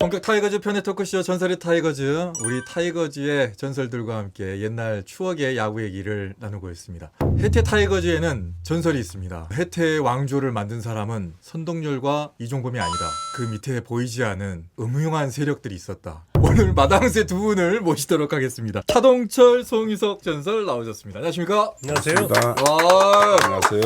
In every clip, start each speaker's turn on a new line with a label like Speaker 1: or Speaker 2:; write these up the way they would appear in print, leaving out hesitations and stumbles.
Speaker 1: 본격 타이거즈 편의 토크쇼 전설의 타이거즈. 우리 타이거즈의 전설들과 함께 옛날 추억의 야구 얘기를 나누고 있습니다. 해태 타이거즈에는 전설이 있습니다. 해태의 왕조를 만든 사람은 선동열과 이종범이 아니다. 그 밑에 보이지 않은 음흉한 세력들이 있었다. 오늘 마당새 두 분을 모시도록 하겠습니다. 차동철, 송희석 전설 나오셨습니다. 안녕하십니까?
Speaker 2: 안녕하세요.
Speaker 1: 와,
Speaker 2: 안녕하세요.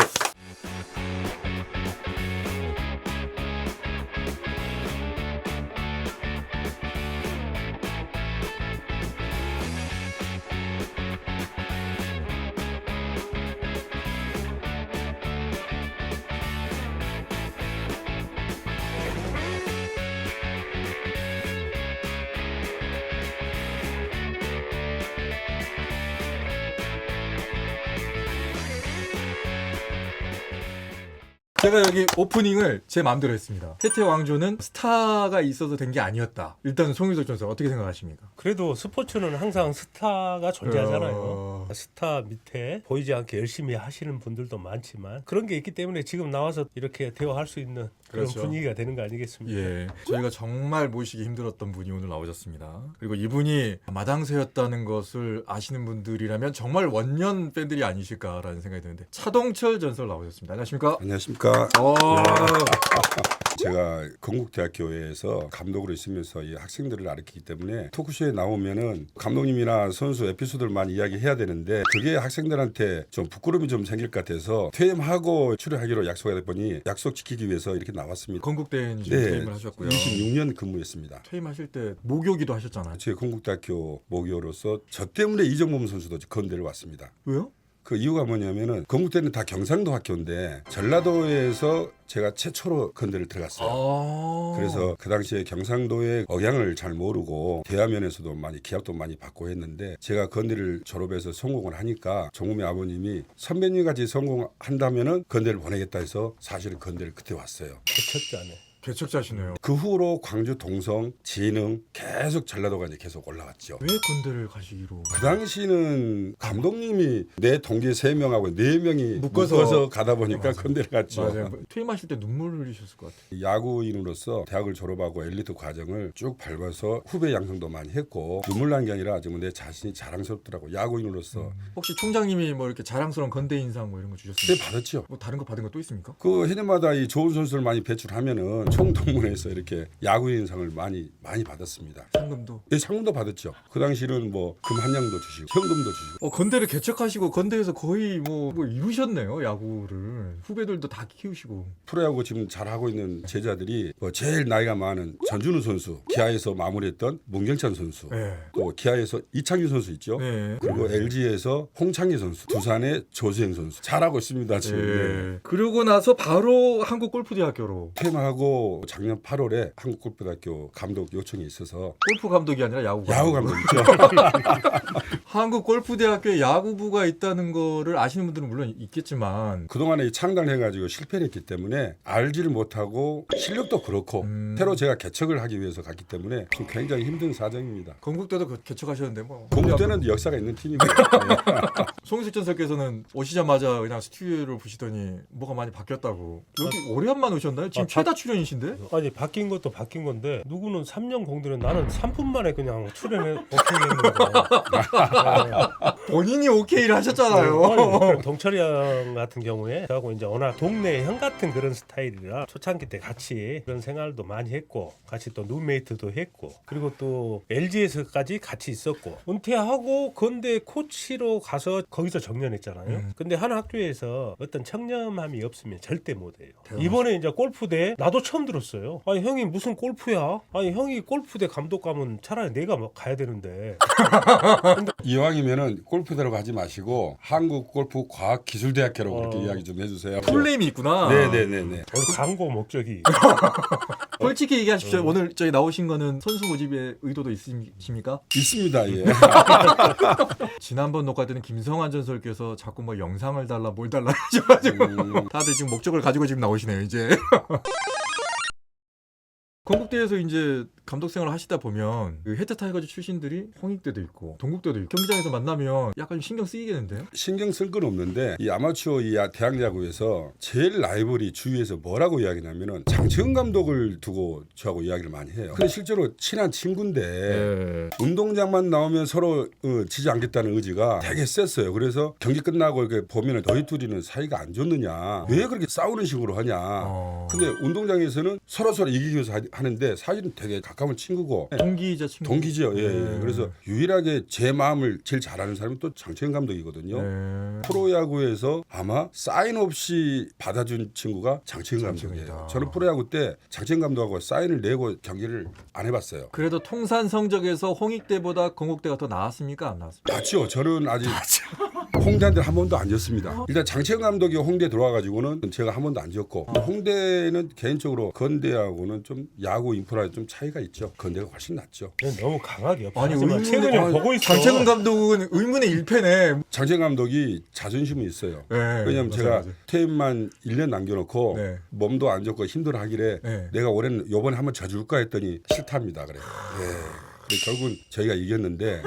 Speaker 1: 제가 여기 오프닝을 제 마음대로 했습니다. 해태 왕조는 스타가 있어서 된 게 아니었다. 일단 송희석 전설 어떻게 생각하십니까?
Speaker 2: 그래도 스포츠는 항상 스타가 존재하잖아요. 스타 밑에 보이지 않게 열심히 하시는 분들도 많지만 그런 게 있기 때문에 지금 나와서 이렇게 대화할 수 있는 그런
Speaker 1: 그렇죠.
Speaker 2: 분위기가 되는 거 아니겠습니까?
Speaker 1: 예, 저희가 정말 모시기 힘들었던 분이 오늘 나오셨습니다. 그리고 이분이 마당새였다는 것을 아시는 분들이라면 정말 원년 팬들이 아니실까라는 생각이 드는데 차동철 전설 나오셨습니다. 안녕하십니까?
Speaker 3: 안녕하십니까. 제가 건국대학교에서 감독으로 있으면서 이 학생들을 가르치기 때문에 토크쇼에 나오면은 감독님이나 선수 에피소드를 많이 이야기해야 되는데 그게 학생들한테 좀 부끄러움이 좀 생길 것 같아서 퇴임하고 출연하기로 약속하다 보니 약속 지키기 위해서 이렇게 나왔습니다.
Speaker 1: 건국대에 이제 퇴임을 하셨고요.
Speaker 3: 26년 근무했습니다.
Speaker 1: 퇴임하실 때 모교기도 하셨잖아요.
Speaker 3: 제 건국대학교 모교로서 저 때문에 이정범 선수도 건대를 왔습니다.
Speaker 1: 왜요?
Speaker 3: 그 이유가 뭐냐면은 건국대는 다 경상도 학교인데 전라도에서 제가 최초로 건대를 들어갔어요. 그래서 그 당시에 경상도의 억양을 잘 모르고 대화면에서도 많이 기합도 많이 받고 했는데 제가 건대를 졸업해서 성공을 하니까 종범이 아버님이 선배님 같이 성공한다면은 건대를 보내겠다 해서 사실은 건대를 그때 왔어요.
Speaker 2: 개척자네.
Speaker 1: 개척자시네요.
Speaker 3: 그 후로 광주, 동성, 진흥 계속 전라도가 이제 계속 올라왔죠.
Speaker 1: 왜 건대를 가시기로?
Speaker 3: 그 당시는 감독님이 내 동기 3명하고 4명이 묶어서 가다 보니까 건대를 갔죠.
Speaker 1: 맞아요. 퇴임하실 때 눈물을 흘리셨을 것 같아요.
Speaker 3: 야구인으로서 대학을 졸업하고 엘리트 과정을 쭉 밟아서 후배 양성도 많이 했고 눈물 난 게 아니라 지금 내 자신이 자랑스럽더라고. 야구인으로서.
Speaker 1: 혹시 총장님이 뭐 이렇게 자랑스러운 건대 인상 뭐 이런 거 주셨습니까?
Speaker 3: 네, 받았죠.
Speaker 1: 뭐 다른 거 받은 거 또 있습니까?
Speaker 3: 그 해년마다 이 좋은 선수를 많이 배출하면은 총동문회에서 이렇게 야구인상을 많이 받았습니다.
Speaker 1: 상금도.
Speaker 3: 네, 상금도 받았죠. 그 당시는 뭐 금 한 냥도 주시고 현금도 주시고.
Speaker 1: 건대를 개척하시고 건대에서 거의 뭐 이루셨네요, 야구를. 후배들도 다 키우시고.
Speaker 3: 프로야구 지금 잘하고 있는 제자들이 뭐 제일 나이가 많은 전준우 선수, 기아에서 마무리했던 문경찬 선수,
Speaker 1: 네.
Speaker 3: 또 기아에서 이창규 선수 있죠.
Speaker 1: 네.
Speaker 3: 그리고 LG에서 홍창기 선수, 두산의 조수행 선수 잘하고 있습니다 지금. 네.
Speaker 1: 네. 그러고 나서 바로 한국골프대학교로.
Speaker 3: 퇴임하고 작년 8월에 한국골프대학교 감독 요청이 있어서
Speaker 1: 골프 감독이 아니라 야구
Speaker 3: 감독이죠.
Speaker 1: 한국골프대학교에 야구부가 있다는 거를 아시는 분들은 물론 있겠지만
Speaker 3: 그동안에 이 창단해가지고 실패를 했기 때문에 알지를 못하고 실력도 그렇고 새로 제가 개척을 하기 위해서 갔기 때문에 좀 굉장히 힘든 사정입니다.
Speaker 1: 건국대도 개척하셨는데 뭐.
Speaker 3: 건국대는 역사가 있는 팀입니다.
Speaker 1: 송희석 전설께서는 오시자마자 그냥 스튜디오를 보시더니 뭐가 많이 바뀌었다고. 여기 오래간만 오셨나요? 지금 최다 출연이신데?
Speaker 2: 아니 바뀐 것도 바뀐 건데 누구는 3년 공들은 나는 3분 만에 그냥 출연해 오케이 했는데
Speaker 1: 본인이 오케이를 하셨잖아요.
Speaker 2: 아니, 동철이 형 같은 경우에 저하고 이제 워낙 동네 형 같은 그런 스타일이라 초창기 때 같이 그런 생활도 많이 했고 같이 또 룸메이트도 했고 그리고 또 LG에서까지 같이 있었고 은퇴하고 건대 코치로 가서 거기서 정년했잖아요. 근데 한 학교에서 어떤 청렴함이 없으면 절대 못해요. 이번에 이제 골프대 나도 처음 들었어요. 아니 형이 무슨 골프야? 아니 형이 골프대 감독 가면 차라리 내가 가야 되는데.
Speaker 3: 이왕이면은 골프대로 가지 마시고 한국골프과학기술대학교라고 그렇게 이야기 좀 해주세요.
Speaker 1: 풀네임이 있구나.
Speaker 3: 네네네네.
Speaker 2: 오늘 광고 목적이
Speaker 1: 솔직히 얘기하십시오. 오늘 저희 나오신 거는 선수 모집의 의도도 있으십니까?
Speaker 3: 있습니다. 예.
Speaker 1: 지난번 녹화 때는 김성환 전설께서 자꾸 뭐 영상을 달라 뭘 달라 하셔가지고 다들 지금 목적을 가지고 지금 나오시네요 이제. 건국대에서 이제 감독 생활을 하시다 보면 그 해태 타이거즈 출신들이 홍익대도 있고 동국대도 있고 경기장에서 만나면 약간 신경 쓰이겠는데요?
Speaker 3: 신경 쓸 건 없는데 이 아마추어 이 대학 야구에서 제일 라이벌이 주위에서 뭐라고 이야기냐면은 장채은 감독을 두고 저하고 이야기를 많이 해요. 근데 실제로 친한 친구인데 운동장만 나오면 서로 지지 않겠다는 의지가 되게 셌어요. 그래서 경기 끝나고 이렇게 보면은 너희 둘이는 사이가 안 좋느냐, 왜 그렇게 싸우는 식으로 하냐. 근데 운동장에서는 서로 이기기 위해서 하는데 사실은 되게 가까운 친구고
Speaker 1: 동기이자 친구.
Speaker 3: 동기죠. 예. 그래서 유일하게 제 마음을 제일 잘하는 사람이 또 장채은 감독이거든요. 프로야구에서 아마 사인 없이 받아준 친구가 장채은 감독이에요. 저는 프로야구 때 장채은 감독하고 사인을 내고 경기를 안 해봤어요.
Speaker 1: 그래도 통산 성적에서 홍익대보다 건국대가 더 나았습니까? 안 나았습니까?
Speaker 3: 맞죠. 저는 아직 홍대한테 한 번도 안 졌습니다. 일단 장채은 감독이 홍대 들어와가지고는 제가 한 번도 안 졌고 홍대는 개인적으로 건대하고는 좀 야구 인프라에 좀 차이가 있죠. 건대가 훨씬 낫죠.
Speaker 2: 너무 강하게
Speaker 1: 아니
Speaker 2: 하지만 최근에 보고 있어.
Speaker 1: 장채근 감독은 의문의 일패네.
Speaker 3: 장채은 감독이 자존심이 있어요.
Speaker 1: 네,
Speaker 3: 왜냐하면 제가
Speaker 1: 맞아요.
Speaker 3: 퇴임만 1년 남겨놓고
Speaker 1: 네.
Speaker 3: 몸도 안 좋고 힘들어 하길래
Speaker 1: 네.
Speaker 3: 내가 올해는 요번에 한번 져줄까 했더니 싫답니다. 그래. 예. 결국은 저희가 이겼는데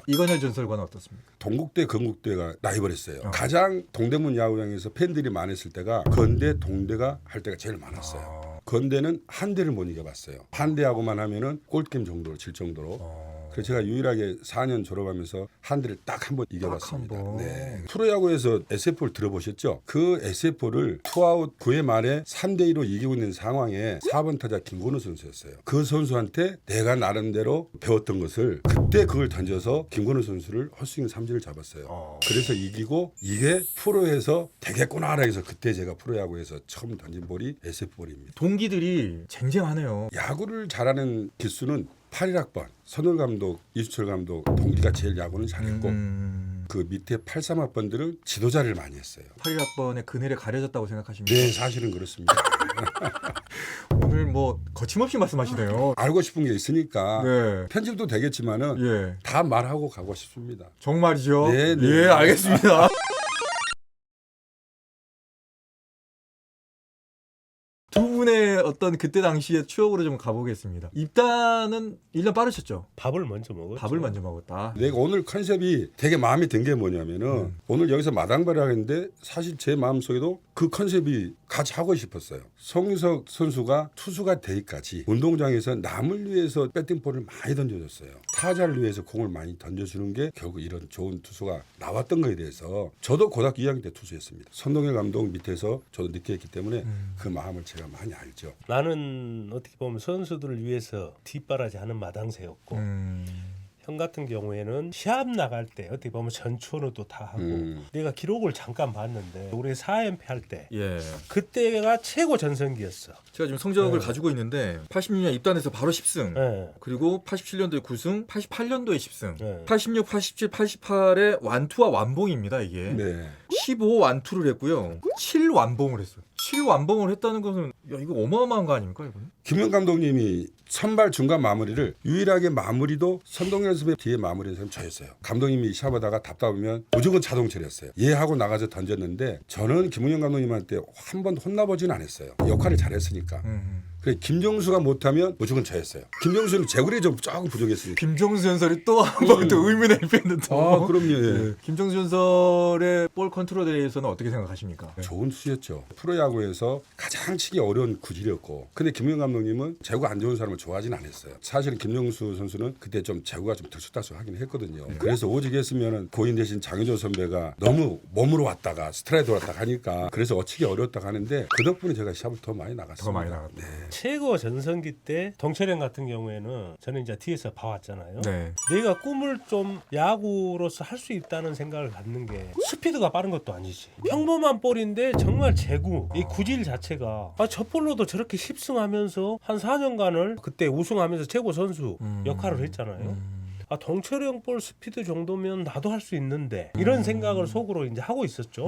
Speaker 1: 이건희 전설과는 어떻습니까?
Speaker 3: 동국대 건국대가 라이벌했어요. 가장 동대문 야구장에서 팬들이 많았을 때가 건대 동대가 할 때가 제일 많았어요. 건대는 한 대를 못 이겨봤어요. 한 대하고만 하면은 골게임 정도로 질 정도로. 그래서 제가 유일하게 4년 졸업하면서 한 대를 딱 한 번 이겨봤습니다.
Speaker 1: 한 번.
Speaker 3: 네. 프로야구에서 SF를 들어보셨죠? 그 SF를 투아웃 9회 말에 3대2로 이기고 있는 상황에 4번 타자 김건우 선수였어요. 그 선수한테 내가 나름대로 배웠던 것을 그때 그걸 던져서 김건우 선수를 헛스윙 삼진을 잡았어요. 그래서 이기고 이게 프로에서 되겠구나 해서 그때 제가 프로야구에서 처음 던진 볼이 SF볼입니다.
Speaker 1: 동기들이 쟁쟁하네요.
Speaker 3: 야구를 잘하는 기수는 81학번 선월 감독, 이수철 감독 동기가 제일 야구는 잘했고 그 밑에 83학번들은 지도자를 많이 했어요.
Speaker 1: 81학번의 그늘에 가려졌다고 생각하십니까?
Speaker 3: 네, 사실은 그렇습니다.
Speaker 1: 오늘 뭐 거침없이 말씀하시네요.
Speaker 3: 알고 싶은 게 있으니까
Speaker 1: 네.
Speaker 3: 편집도 되겠지만은
Speaker 1: 예.
Speaker 3: 다 말하고 가고 싶습니다.
Speaker 1: 정말이죠?
Speaker 3: 네, 네.
Speaker 1: 예, 알겠습니다. 두 분의 어떤 그때 당시의 추억으로 좀 가보겠습니다. 입단은 1년 빠르셨죠?
Speaker 2: 밥을 먼저 먹었죠.
Speaker 1: 밥을 먼저 먹었다.
Speaker 3: 내가 오늘 컨셉이 되게 마음에 든 게 뭐냐면은 오늘 여기서 마당발을 하는데 사실 제 마음속에도 그 컨셉이 같이 하고 싶었어요. 송유석 선수가 투수가 되기까지 운동장에서 남을 위해서 배팅볼을 많이 던져줬어요. 타자를 위해서 공을 많이 던져주는 게 결국 이런 좋은 투수가 나왔던 거에 대해서 저도 고등학교 2학년 때 투수였습니다. 선동열 감독 밑에서 저도 느꼈기 때문에 그 마음을 제가 많이 알죠.
Speaker 2: 나는 어떻게 보면 선수들을 위해서 뒷바라지하는 마당새였고 형 같은 경우에는 시합 나갈 때 어떻게 보면 전추원도 다 하고 내가 기록을 잠깐 봤는데 우리 4연패 할 때
Speaker 1: 예.
Speaker 2: 그때가 최고 전성기였어.
Speaker 1: 제가 지금 성적을 가지고 있는데 86년 입단해서 바로 10승.
Speaker 2: 네.
Speaker 1: 그리고 87년도에 9승, 88년도에 10승.
Speaker 2: 네.
Speaker 1: 86, 87, 88에 완투와 완봉입니다, 이게.
Speaker 3: 네.
Speaker 1: 15 완투를 했고요. 7 완봉을 했어요. 7 완봉을 했다는 것은 야, 이거 어마어마한 거 아닙니까, 이거는?
Speaker 3: 김영 감독님이 선발 중간 마무리를 유일하게 마무리도 선동열 선배 뒤에 마무리한 사람이 저였어요. 감독님이 시합하다가 답답하면 무조건 자동 처리했어요. 얘하고 나가서 던졌는데 저는 김웅영 감독님한테 한 번 혼나보지는 않았어요. 역할을 잘했으니까. 그래 김정수가 못하면 무조건 저였어요. 김정수는 제구력이 좀 조금 부족했으니까.
Speaker 1: 김종수 전설이 또 한 번 또 의문의 일패는 또.
Speaker 3: 아 그럼요. 예.
Speaker 1: 네. 김종수 전설의 볼 컨트롤에 대해서는 어떻게 생각하십니까?
Speaker 3: 좋은 투수였죠. 프로야구에서 가장 치기 어려운 구질이었고 근데 김웅영 감독님은 제구가 안 좋은 사람을 좋아하진 않았어요. 사실은 김정수 선수는 그때 좀 제구가 좀 들쑥달쑥하긴 했거든요. 그래서 오직 했으면 고인 대신 장효조 선배가 너무 몸으로 왔다가 스트라이드로 왔다가 하니까 그래서 어치기 어려웠다고 하는데 그 덕분에 제가 시합을 더 많이 나갔습니다.
Speaker 1: 더 많이 나갔다.
Speaker 3: 네.
Speaker 2: 최고 전성기 때 동철형 같은 경우에는 저는 이제 뒤에서 봐왔잖아요.
Speaker 1: 네.
Speaker 2: 내가 꿈을 좀 야구로서 할 수 있다는 생각을 갖는 게 스피드가 빠른 것도 아니지. 평범한 볼인데 정말 제구 이 구질 자체가 저 볼로도 저렇게 10승하면서 한 4년간을 그때 우승하면서 최고 선수 역할을 했잖아요. 아, 동철형 볼 스피드 정도면 나도 할 수 있는데 이런 생각을 속으로 이제 하고 있었죠.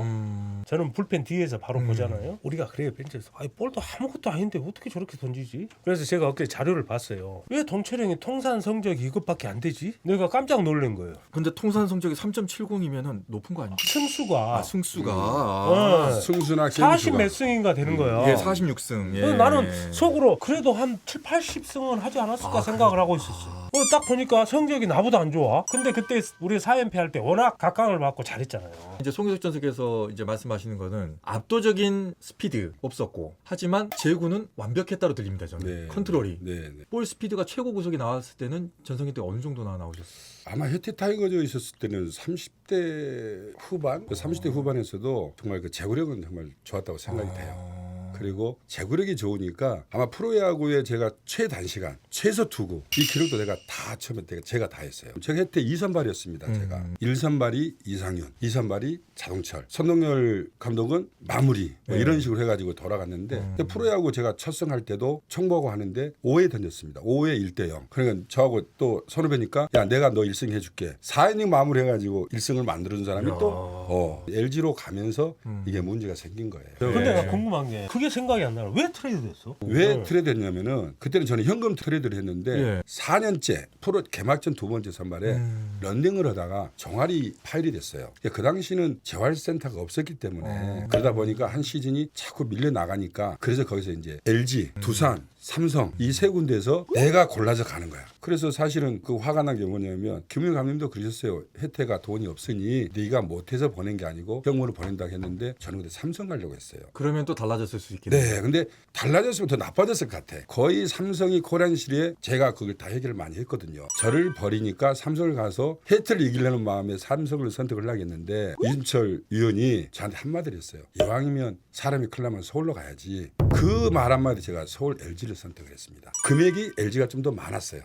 Speaker 2: 저는 불펜 뒤에서 바로 보잖아요. 우리가 그래요, 벤치에서. 아이, 볼도 아무것도 아닌데 어떻게 저렇게 던지지? 그래서 제가 어깨 자료를 봤어요. 왜 동철형이 통산 성적이 이것밖에 안 되지? 내가 깜짝 놀란 거예요.
Speaker 1: 근데 통산 성적이 3.70이면은 높은 거 아니야?
Speaker 2: 승수가
Speaker 1: 승수가
Speaker 3: 승수나
Speaker 2: 40
Speaker 3: 게임수가
Speaker 2: 몇 승인가 되는 거야.
Speaker 1: 예, 46승. 예.
Speaker 2: 나는 속으로 그래도 한 7, 80승은 하지 않았을까 생각을 하고 있었어. 딱 보니까 성적이 나보다 안 좋아. 근데 그때 우리 4연패 할 때 워낙 각광을 받고 잘했잖아요.
Speaker 1: 이제 송유석 전설께서 이제 말씀하시는 거는 압도적인 스피드 없었고 하지만 제구는 완벽했다로 들립니다. 저는
Speaker 3: 네.
Speaker 1: 컨트롤이
Speaker 3: 네, 네.
Speaker 1: 볼 스피드가 최고 구속이 나왔을 때는 전성기 때 어느 정도나 나오셨어요?
Speaker 3: 아마 혜태 타이거즈 있었을 때는 30대 후반, 30대 후반에서도 정말 그 제구력은 정말 좋았다고 생각이 돼요. 그리고 제구력이 좋으니까 아마 프로야구에 제가 최단시간 최소 투구 이 기록도 내가 다 처음에 제가 다 했어요. 제가 혜태 2선발이었습니다. 제가 1선발이 이상윤, 2선발이 자동철, 선동열 감독은 마무리 뭐 이런 식으로 해가지고 돌아갔는데 근데 프로야구 제가 첫승할 때도 청구하고 하는데 5회 던졌습니다. 5회 1대0. 그러니까 저하고 또 선후배니까 야 내가 너 1승 해줄게. 4이닝 마무리 해가지고 1승을 만들어준 사람이 또 LG로 가면서 이게 문제가 생긴 거예요.
Speaker 2: 근데 나 궁금한 게 그게 생각이 안 나요. 왜 트레이드 됐어?
Speaker 3: 왜 트레이드 했냐면은 그때는 저는 현금 트레이드를 했는데
Speaker 1: 예.
Speaker 3: 4년째 프로 개막전 두 번째 선발에 런닝을 하다가 종아리 파열이 됐어요. 그 당시는 재활센터가 없었기 때문에 그러다 보니까 한 시즌이 자꾸 밀려 나가니까 그래서 거기서 이제 LG, 두산, 삼성 이 세 군데에서 내가 골라서 가는 거야. 그래서 사실은 그 화가 난 게 뭐냐면 김웅 감독도 그러셨어요. 혜태가 돈이 없으니 네가 못해서 보낸 게 아니고 경무를 보낸다고 했는데 저는 그때 삼성 가려고 했어요.
Speaker 1: 그러면 또 달라졌을 수 있겠네요.
Speaker 3: 네, 근데 달라졌으면 더 나빠졌을 것 같아. 거의 삼성이 코리안 시리에 제가 그걸 다 해결을 많이 했거든요. 저를 버리니까 삼성을 가서 혜태를 이기려는 마음에 삼성을 선택을 하겠는데 이준철 위원이 저한테 한마디를 했어요. 이왕이면 사람이 큰일 나면 서울로 가야지. 그 말 한마디 제가 서울 LG를 선택을 했습니다. 금액이 LG가 좀 더 많았어요.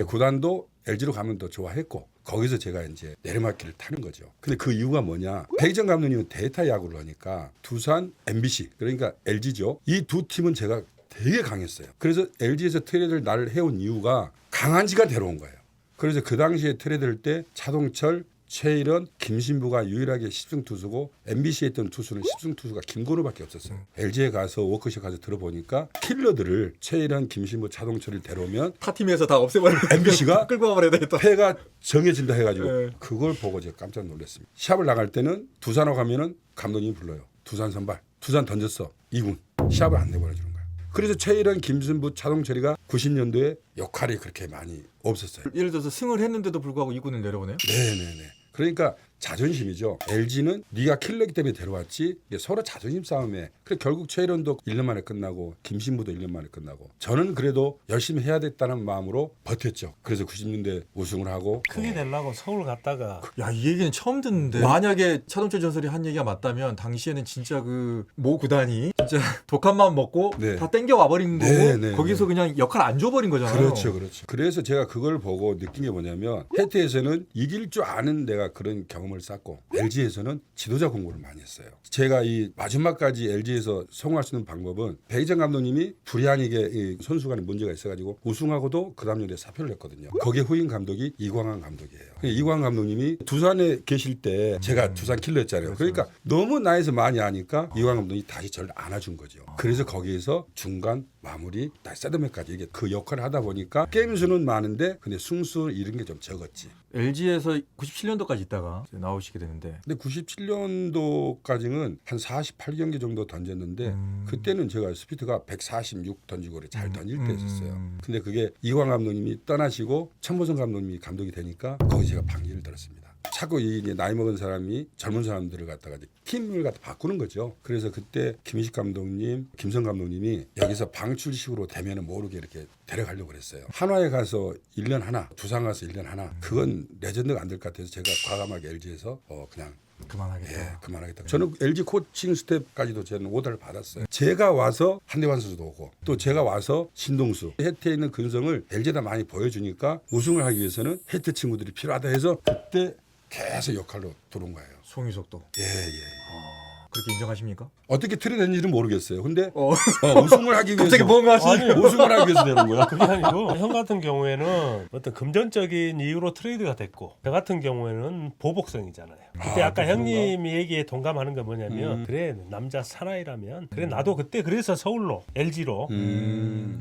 Speaker 3: 구단도 LG로 가면 더 좋아했고 거기서 제가 이제 내리막길을 타는 거죠. 근데 그 이유가 뭐냐? 백이정 감독님은 데이터 야구를 하니까 두산, MBC 그러니까 LG죠. 이 두 팀은 제가 되게 강했어요. 그래서 LG에서 트레이드를 나를 해온 이유가 강한지가 데려온 거예요. 그래서 그 당시에 트레이드할 때 차동철, 최일원, 김신부가 유일하게 10승 투수고 MBC에 있던 투수는 10승 투수가 김건우밖에 없었어요. LG에 가서 워크숍 가서 들어보니까 킬러들을 최일원, 김신부, 차동철을 데려오면
Speaker 1: 타 팀에서 다 없애버리는
Speaker 3: MBC가
Speaker 1: 끌고 와버려야 되겠다.
Speaker 3: 패가 정해진다 해가지고
Speaker 1: 네.
Speaker 3: 그걸 보고 제가 깜짝 놀랐습니다. 시합을 나갈 때는 두산으로 가면은 감독님이 불러요. 두산 선발, 두산 던졌어. 2군 시합을 안 내보내주는 거예요. 그래서 최일원, 김신부, 차동철이가 90년도에 역할이 그렇게 많이 없었어요.
Speaker 1: 예를 들어서 승을 했는데도 불구하고 2군을 내려보내요?
Speaker 3: 네네네. 그러니까 자존심이죠. LG는 네가 킬러기 때문에 데려왔지. 이게 서로 자존심 싸움에. 그래 결국 최일원도 1년 만에 끝나고 김신부도 1년 만에 끝나고 저는 그래도 열심히 해야 됐다는 마음으로 버텼죠. 그래서 90년대 우승을 하고
Speaker 2: 크게 되려고 서울 갔다가
Speaker 1: 야, 이 얘기는 처음 듣는데 만약에 차동철 전설이 한 얘기가 맞다면 당시에는 진짜 그 모 구단이 진짜 독한 마음 먹고
Speaker 3: 네.
Speaker 1: 다 땡겨 와버린 거고
Speaker 3: 네, 네,
Speaker 1: 거기서 그냥 역할 안 줘버린 거잖아요.
Speaker 3: 그렇죠, 그렇죠. 그래서 제가 그걸 보고 느낀 게 뭐냐면 혜태에서는 이길 줄 아는 내가 그런 경험을 쌓고 LG에서는 지도자 공부를 많이 했어요. 제가 이 마지막까지 LG에서 성공할 수 있는 방법은 백이정 감독님이 불의 아니게 이 선수 간에 문제가 있어가지고 우승하고도 그 다음 년에 사표를 했거든요. 거기에 후임 감독이 이광환 감독이에요. 이광환 감독님이 두산에 계실 때 제가 두산 킬러였잖아요. 그러니까 너무 나에서 많이 아니까 이광환 감독이 다시 저를 안아준 거죠. 그래서 거기에서 중간 마무리 세드맨까지 이게 그 역할을 하다 보니까 게임 수는 많은데 근데 승수 이런 게 좀 적었지.
Speaker 1: LG에서 97년도까지 있다가 나오시게 되는데
Speaker 3: 근데 97년도까지는 한 48경기 정도 던졌는데 그때는 제가 스피드가 146 던지고 잘 던질 때였어요. 근데 그게 이광 감독님이 떠나시고 천보성 감독님이 감독이 되니까 거기 제가 방귀를 들었습니다. 자꾸 이제 나이 먹은 사람이 젊은 사람들을 갖다가 팀을 갖다 바꾸는 거죠. 그래서 그때 김희식 감독님, 김성 감독님이 여기서 방출식으로 되면은 모르게 이렇게 데려가려고 그랬어요. 한화에 가서 1년 하나, 두산 가서 1년 하나. 그건 레전드가 안 될 것 같아서 제가 과감하게 LG에서 그냥
Speaker 1: 그만하겠다.
Speaker 3: 그만하겠다. 저는 LG 코칭 스텝까지도 저는 오더를 받았어요. 제가 와서 한대환 선수도 오고 또 제가 와서 신동수, 혜태에 있는 근성을 LG에다 많이 보여주니까 우승을 하기 위해서는 혜태 친구들이 필요하다 해서 그때 계속 역할로 들어온 거예요.
Speaker 1: 송유석도.
Speaker 3: 예.
Speaker 1: 그렇게 인정하십니까?
Speaker 3: 어떻게 틀이 됐는지는 모르겠어요. 근데
Speaker 1: 어.
Speaker 3: 우승을 하기 위해서
Speaker 1: 갑자기 뭔가 하시니?
Speaker 2: 아니,
Speaker 3: 우승을 하기 위해서 되는 거야.
Speaker 2: 그게 아니고 형 같은 경우에는 어떤 금전적인 이유로 트레이드가 됐고 저 같은 경우에는 보복성이잖아요. 그때 아까
Speaker 3: 그런가?
Speaker 2: 형님이 얘기에 동감하는 건 뭐냐면 그래 남자 사나이라면 그래 나도 그때 그래서 서울로 LG로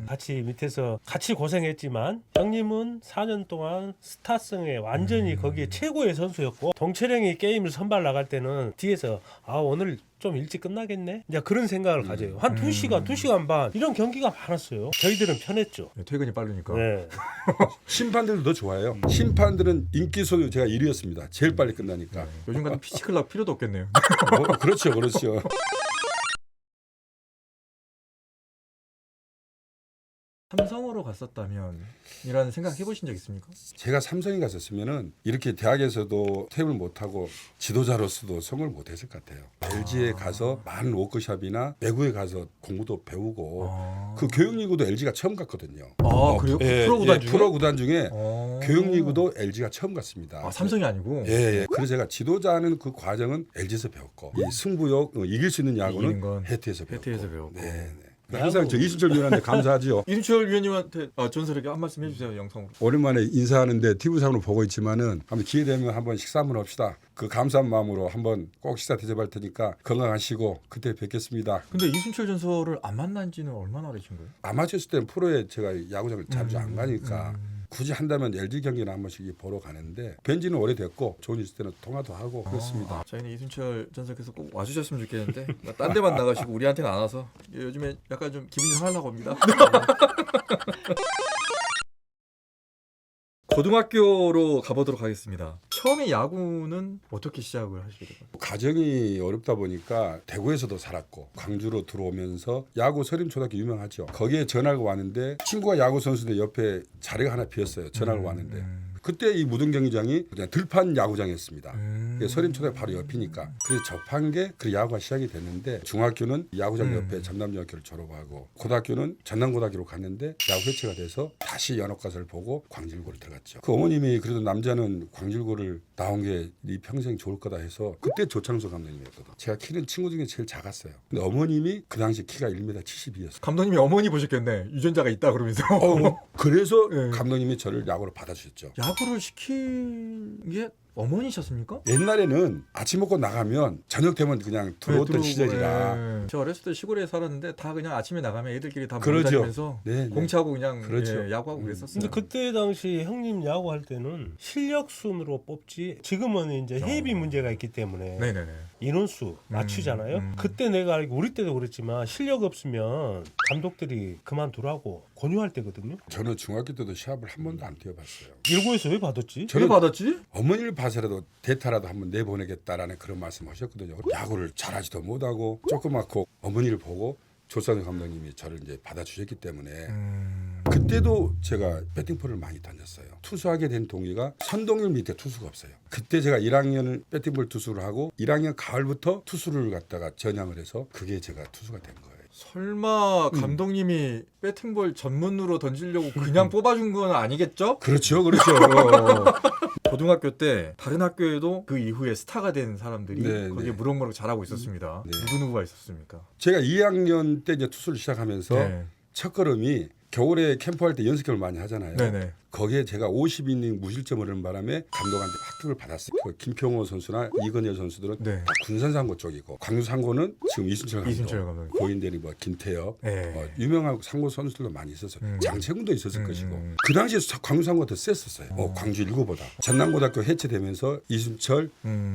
Speaker 2: 같이 밑에서 같이 고생했지만 형님은 4년 동안 스타성에 완전히 거기에 최고의 선수였고 동철형이 게임을 선발 나갈 때는 뒤에서 아 오늘 좀 일찍 끝나겠네. 이제 그런 생각을 가져요. 한 2시간, 2시간 반 이런 경기가 많았어요. 저희들은 편했죠.
Speaker 1: 네, 퇴근이 빠르니까.
Speaker 2: 네.
Speaker 3: 심판들도 더 좋아요. 심판들은 인기 소유 제가 1위였습니다. 제일 빨리 끝나니까.
Speaker 1: 요즘 같은 피치클럽 필요도 없겠네요.
Speaker 3: 그렇죠, 그렇죠.
Speaker 1: 삼성으로 갔었다면 이라는 생각 해보신 적 있습니까?
Speaker 3: 제가 삼성에 갔었으면은 이렇게 대학에서도 퇴임을 못하고 지도자로서도 성공을 못했을 것 같아요. LG에 가서 많은 워크숍이나 외국에 가서 공부도 배우고 그 교육리그도 LG가 처음 갔거든요.
Speaker 1: 그래요?
Speaker 3: 예,
Speaker 1: 프로 구단 중에?
Speaker 3: 프로 구단 중에 교육리그도 LG가 처음 갔습니다.
Speaker 1: 삼성이 아니고.
Speaker 3: 예. 그래서 제가 지도자하는 그 과정은 LG에서 배웠고 이 승부욕 이길 수 있는
Speaker 1: 이기는 건
Speaker 3: 야구는 해태에서 배웠고.
Speaker 1: 해태에서 배웠고.
Speaker 3: 네. 항상 저 이순철 위원한테 감사하죠.
Speaker 1: 이순철 위원님한테 전설에게 한 말씀 해주세요. 영상으로.
Speaker 3: 오랜만에 인사하는데 TV상으로 보고 있지만은 한번 기회 되면 한번 식사 한번 합시다. 그 감사한 마음으로 한번 꼭 식사 대접할 테니까 건강하시고 그때 뵙겠습니다.
Speaker 1: 근데 이순철 전설을 안 만난 지는 얼마나 되신 거예요?
Speaker 3: 아마추어 때는 프로에 제가 야구장을 자주 안 가니까 굳이 한다면 LG 경기나 한 번씩 보러 가는데 뵌지는 오래됐고 좋은 일 있을 때는 통화도 하고 그렇습니다.
Speaker 1: 저희는 이순철 전설께서 꼭 와주셨으면 좋겠는데 딴 데만 나가시고 우리한테는 안 와서 요즘에 약간 좀 기분이 상하려고 합니다. 고등학교로 가보도록 하겠습니다. 처음에 야구는 어떻게 시작을 하시게 될까요?
Speaker 3: 가정이 어렵다 보니까 대구에서도 살았고 광주로 들어오면서 야구 서림초등학교 유명하죠. 거기에 전화가 왔는데 친구가 야구 선수들 옆에 자리가 하나 비었어요. 전화가 왔는데 그때 이 무등 경기장이 그냥 들판 야구장이었습니다. 서림초등학교 바로 옆이니까 그래서 접한 게 그 야구가 시작이 됐는데 중학교는 야구장 옆에 전남중학교를 졸업하고 고등학교는 전남고등학교로 갔는데 야구 해체가 돼서 다시 연합가서를 보고 광질고를 들어갔죠. 그 어머님이 그래도 남자는 광질고를 나온 게 네 평생 좋을 거다 해서 그때 조창수 감독님이었거든. 제가 키는 친구 중에 제일 작았어요. 근데 어머님이 그 당시 키가 1m 72였어요.
Speaker 1: 감독님이 어머니 보셨겠네. 유전자가 있다 그러면서.
Speaker 3: 그래서
Speaker 1: 네.
Speaker 3: 감독님이 저를 야구로 받아주셨죠.
Speaker 1: 야구를 시킨 게 어머니셨습니까?
Speaker 3: 옛날에는 아침 먹고 나가면 저녁 되면 그냥 들어오던 시절이라.
Speaker 1: 예. 저 어렸을 때 시골에 살았는데 다 그냥 아침에 나가면 애들끼리 다
Speaker 3: 그러죠.
Speaker 1: 모여다니면서
Speaker 3: 네.
Speaker 1: 공차고 그냥
Speaker 3: 그렇죠.
Speaker 1: 야구하고 그랬었어요.
Speaker 2: 근데 그때 당시 형님 야구할 때는 실력 순으로 뽑지 지금은 이제 헤비 문제가 있기 때문에
Speaker 1: 네네네.
Speaker 2: 인원수 맞추잖아요. 그때 내가 알기로 우리 때도 그랬지만 실력 없으면 감독들이 그만두라고 권유할 때거든요.
Speaker 3: 저는 중학교 때도 시합을 한 번도 안 뛰어봤어요.
Speaker 2: 일고에서 왜 받았지?
Speaker 1: 왜 받았지?
Speaker 3: 어머니를 봐서라도 대타라도 한번 내보내겠다라는 그런 말씀하셨거든요. 야구를 잘하지도 못하고 조그맣고 어머니를 보고 조상우 감독님이 저를 이제 받아주셨기 때문에 그때도 제가 배팅볼을 많이 던졌어요. 투수하게 된 동기가 선동열 밑에 투수가 없어요. 그때 제가 1학년을 배팅볼 투수를 하고 1학년 가을부터 투수를 갖다가 전향을 해서 그게 제가 투수가 된 거예요.
Speaker 1: 설마 감독님이 배팅볼 전문으로 던지려고 그냥 뽑아준 건 아니겠죠?
Speaker 3: 그렇죠, 그렇죠.
Speaker 1: 고등학교 때 다른 학교에도 그 이후에 스타가 된 사람들이
Speaker 3: 네,
Speaker 1: 거기에
Speaker 3: 네.
Speaker 1: 무럭무럭 잘하고 있었습니다.
Speaker 3: 네.
Speaker 1: 누구누구가 있었습니까?
Speaker 3: 제가 2학년 때 이제 투수를 시작하면서
Speaker 1: 네.
Speaker 3: 첫 걸음이 겨울에 캠프할 때 연습 경을 많이 하잖아요.
Speaker 1: 네네.
Speaker 3: 거기에 제가 50이닝 무실점을 하는 바람에 감독한테 합격을 받았어요. 그 김평호 선수나 이건열 선수들은
Speaker 1: 네.
Speaker 3: 다 군산상고 쪽이고 광주상고는 지금 이순철 감독,
Speaker 1: 감독.
Speaker 3: 고인대리 뭐 김태엽
Speaker 1: 네.
Speaker 3: 유명한 상고 선수들도 많이 있었어요. 장채군도 있었을 것이고 그 당시에 광주상고가 더 셌었어요. 광주 일구보다. 전남고등학교 해체되면서 이순철,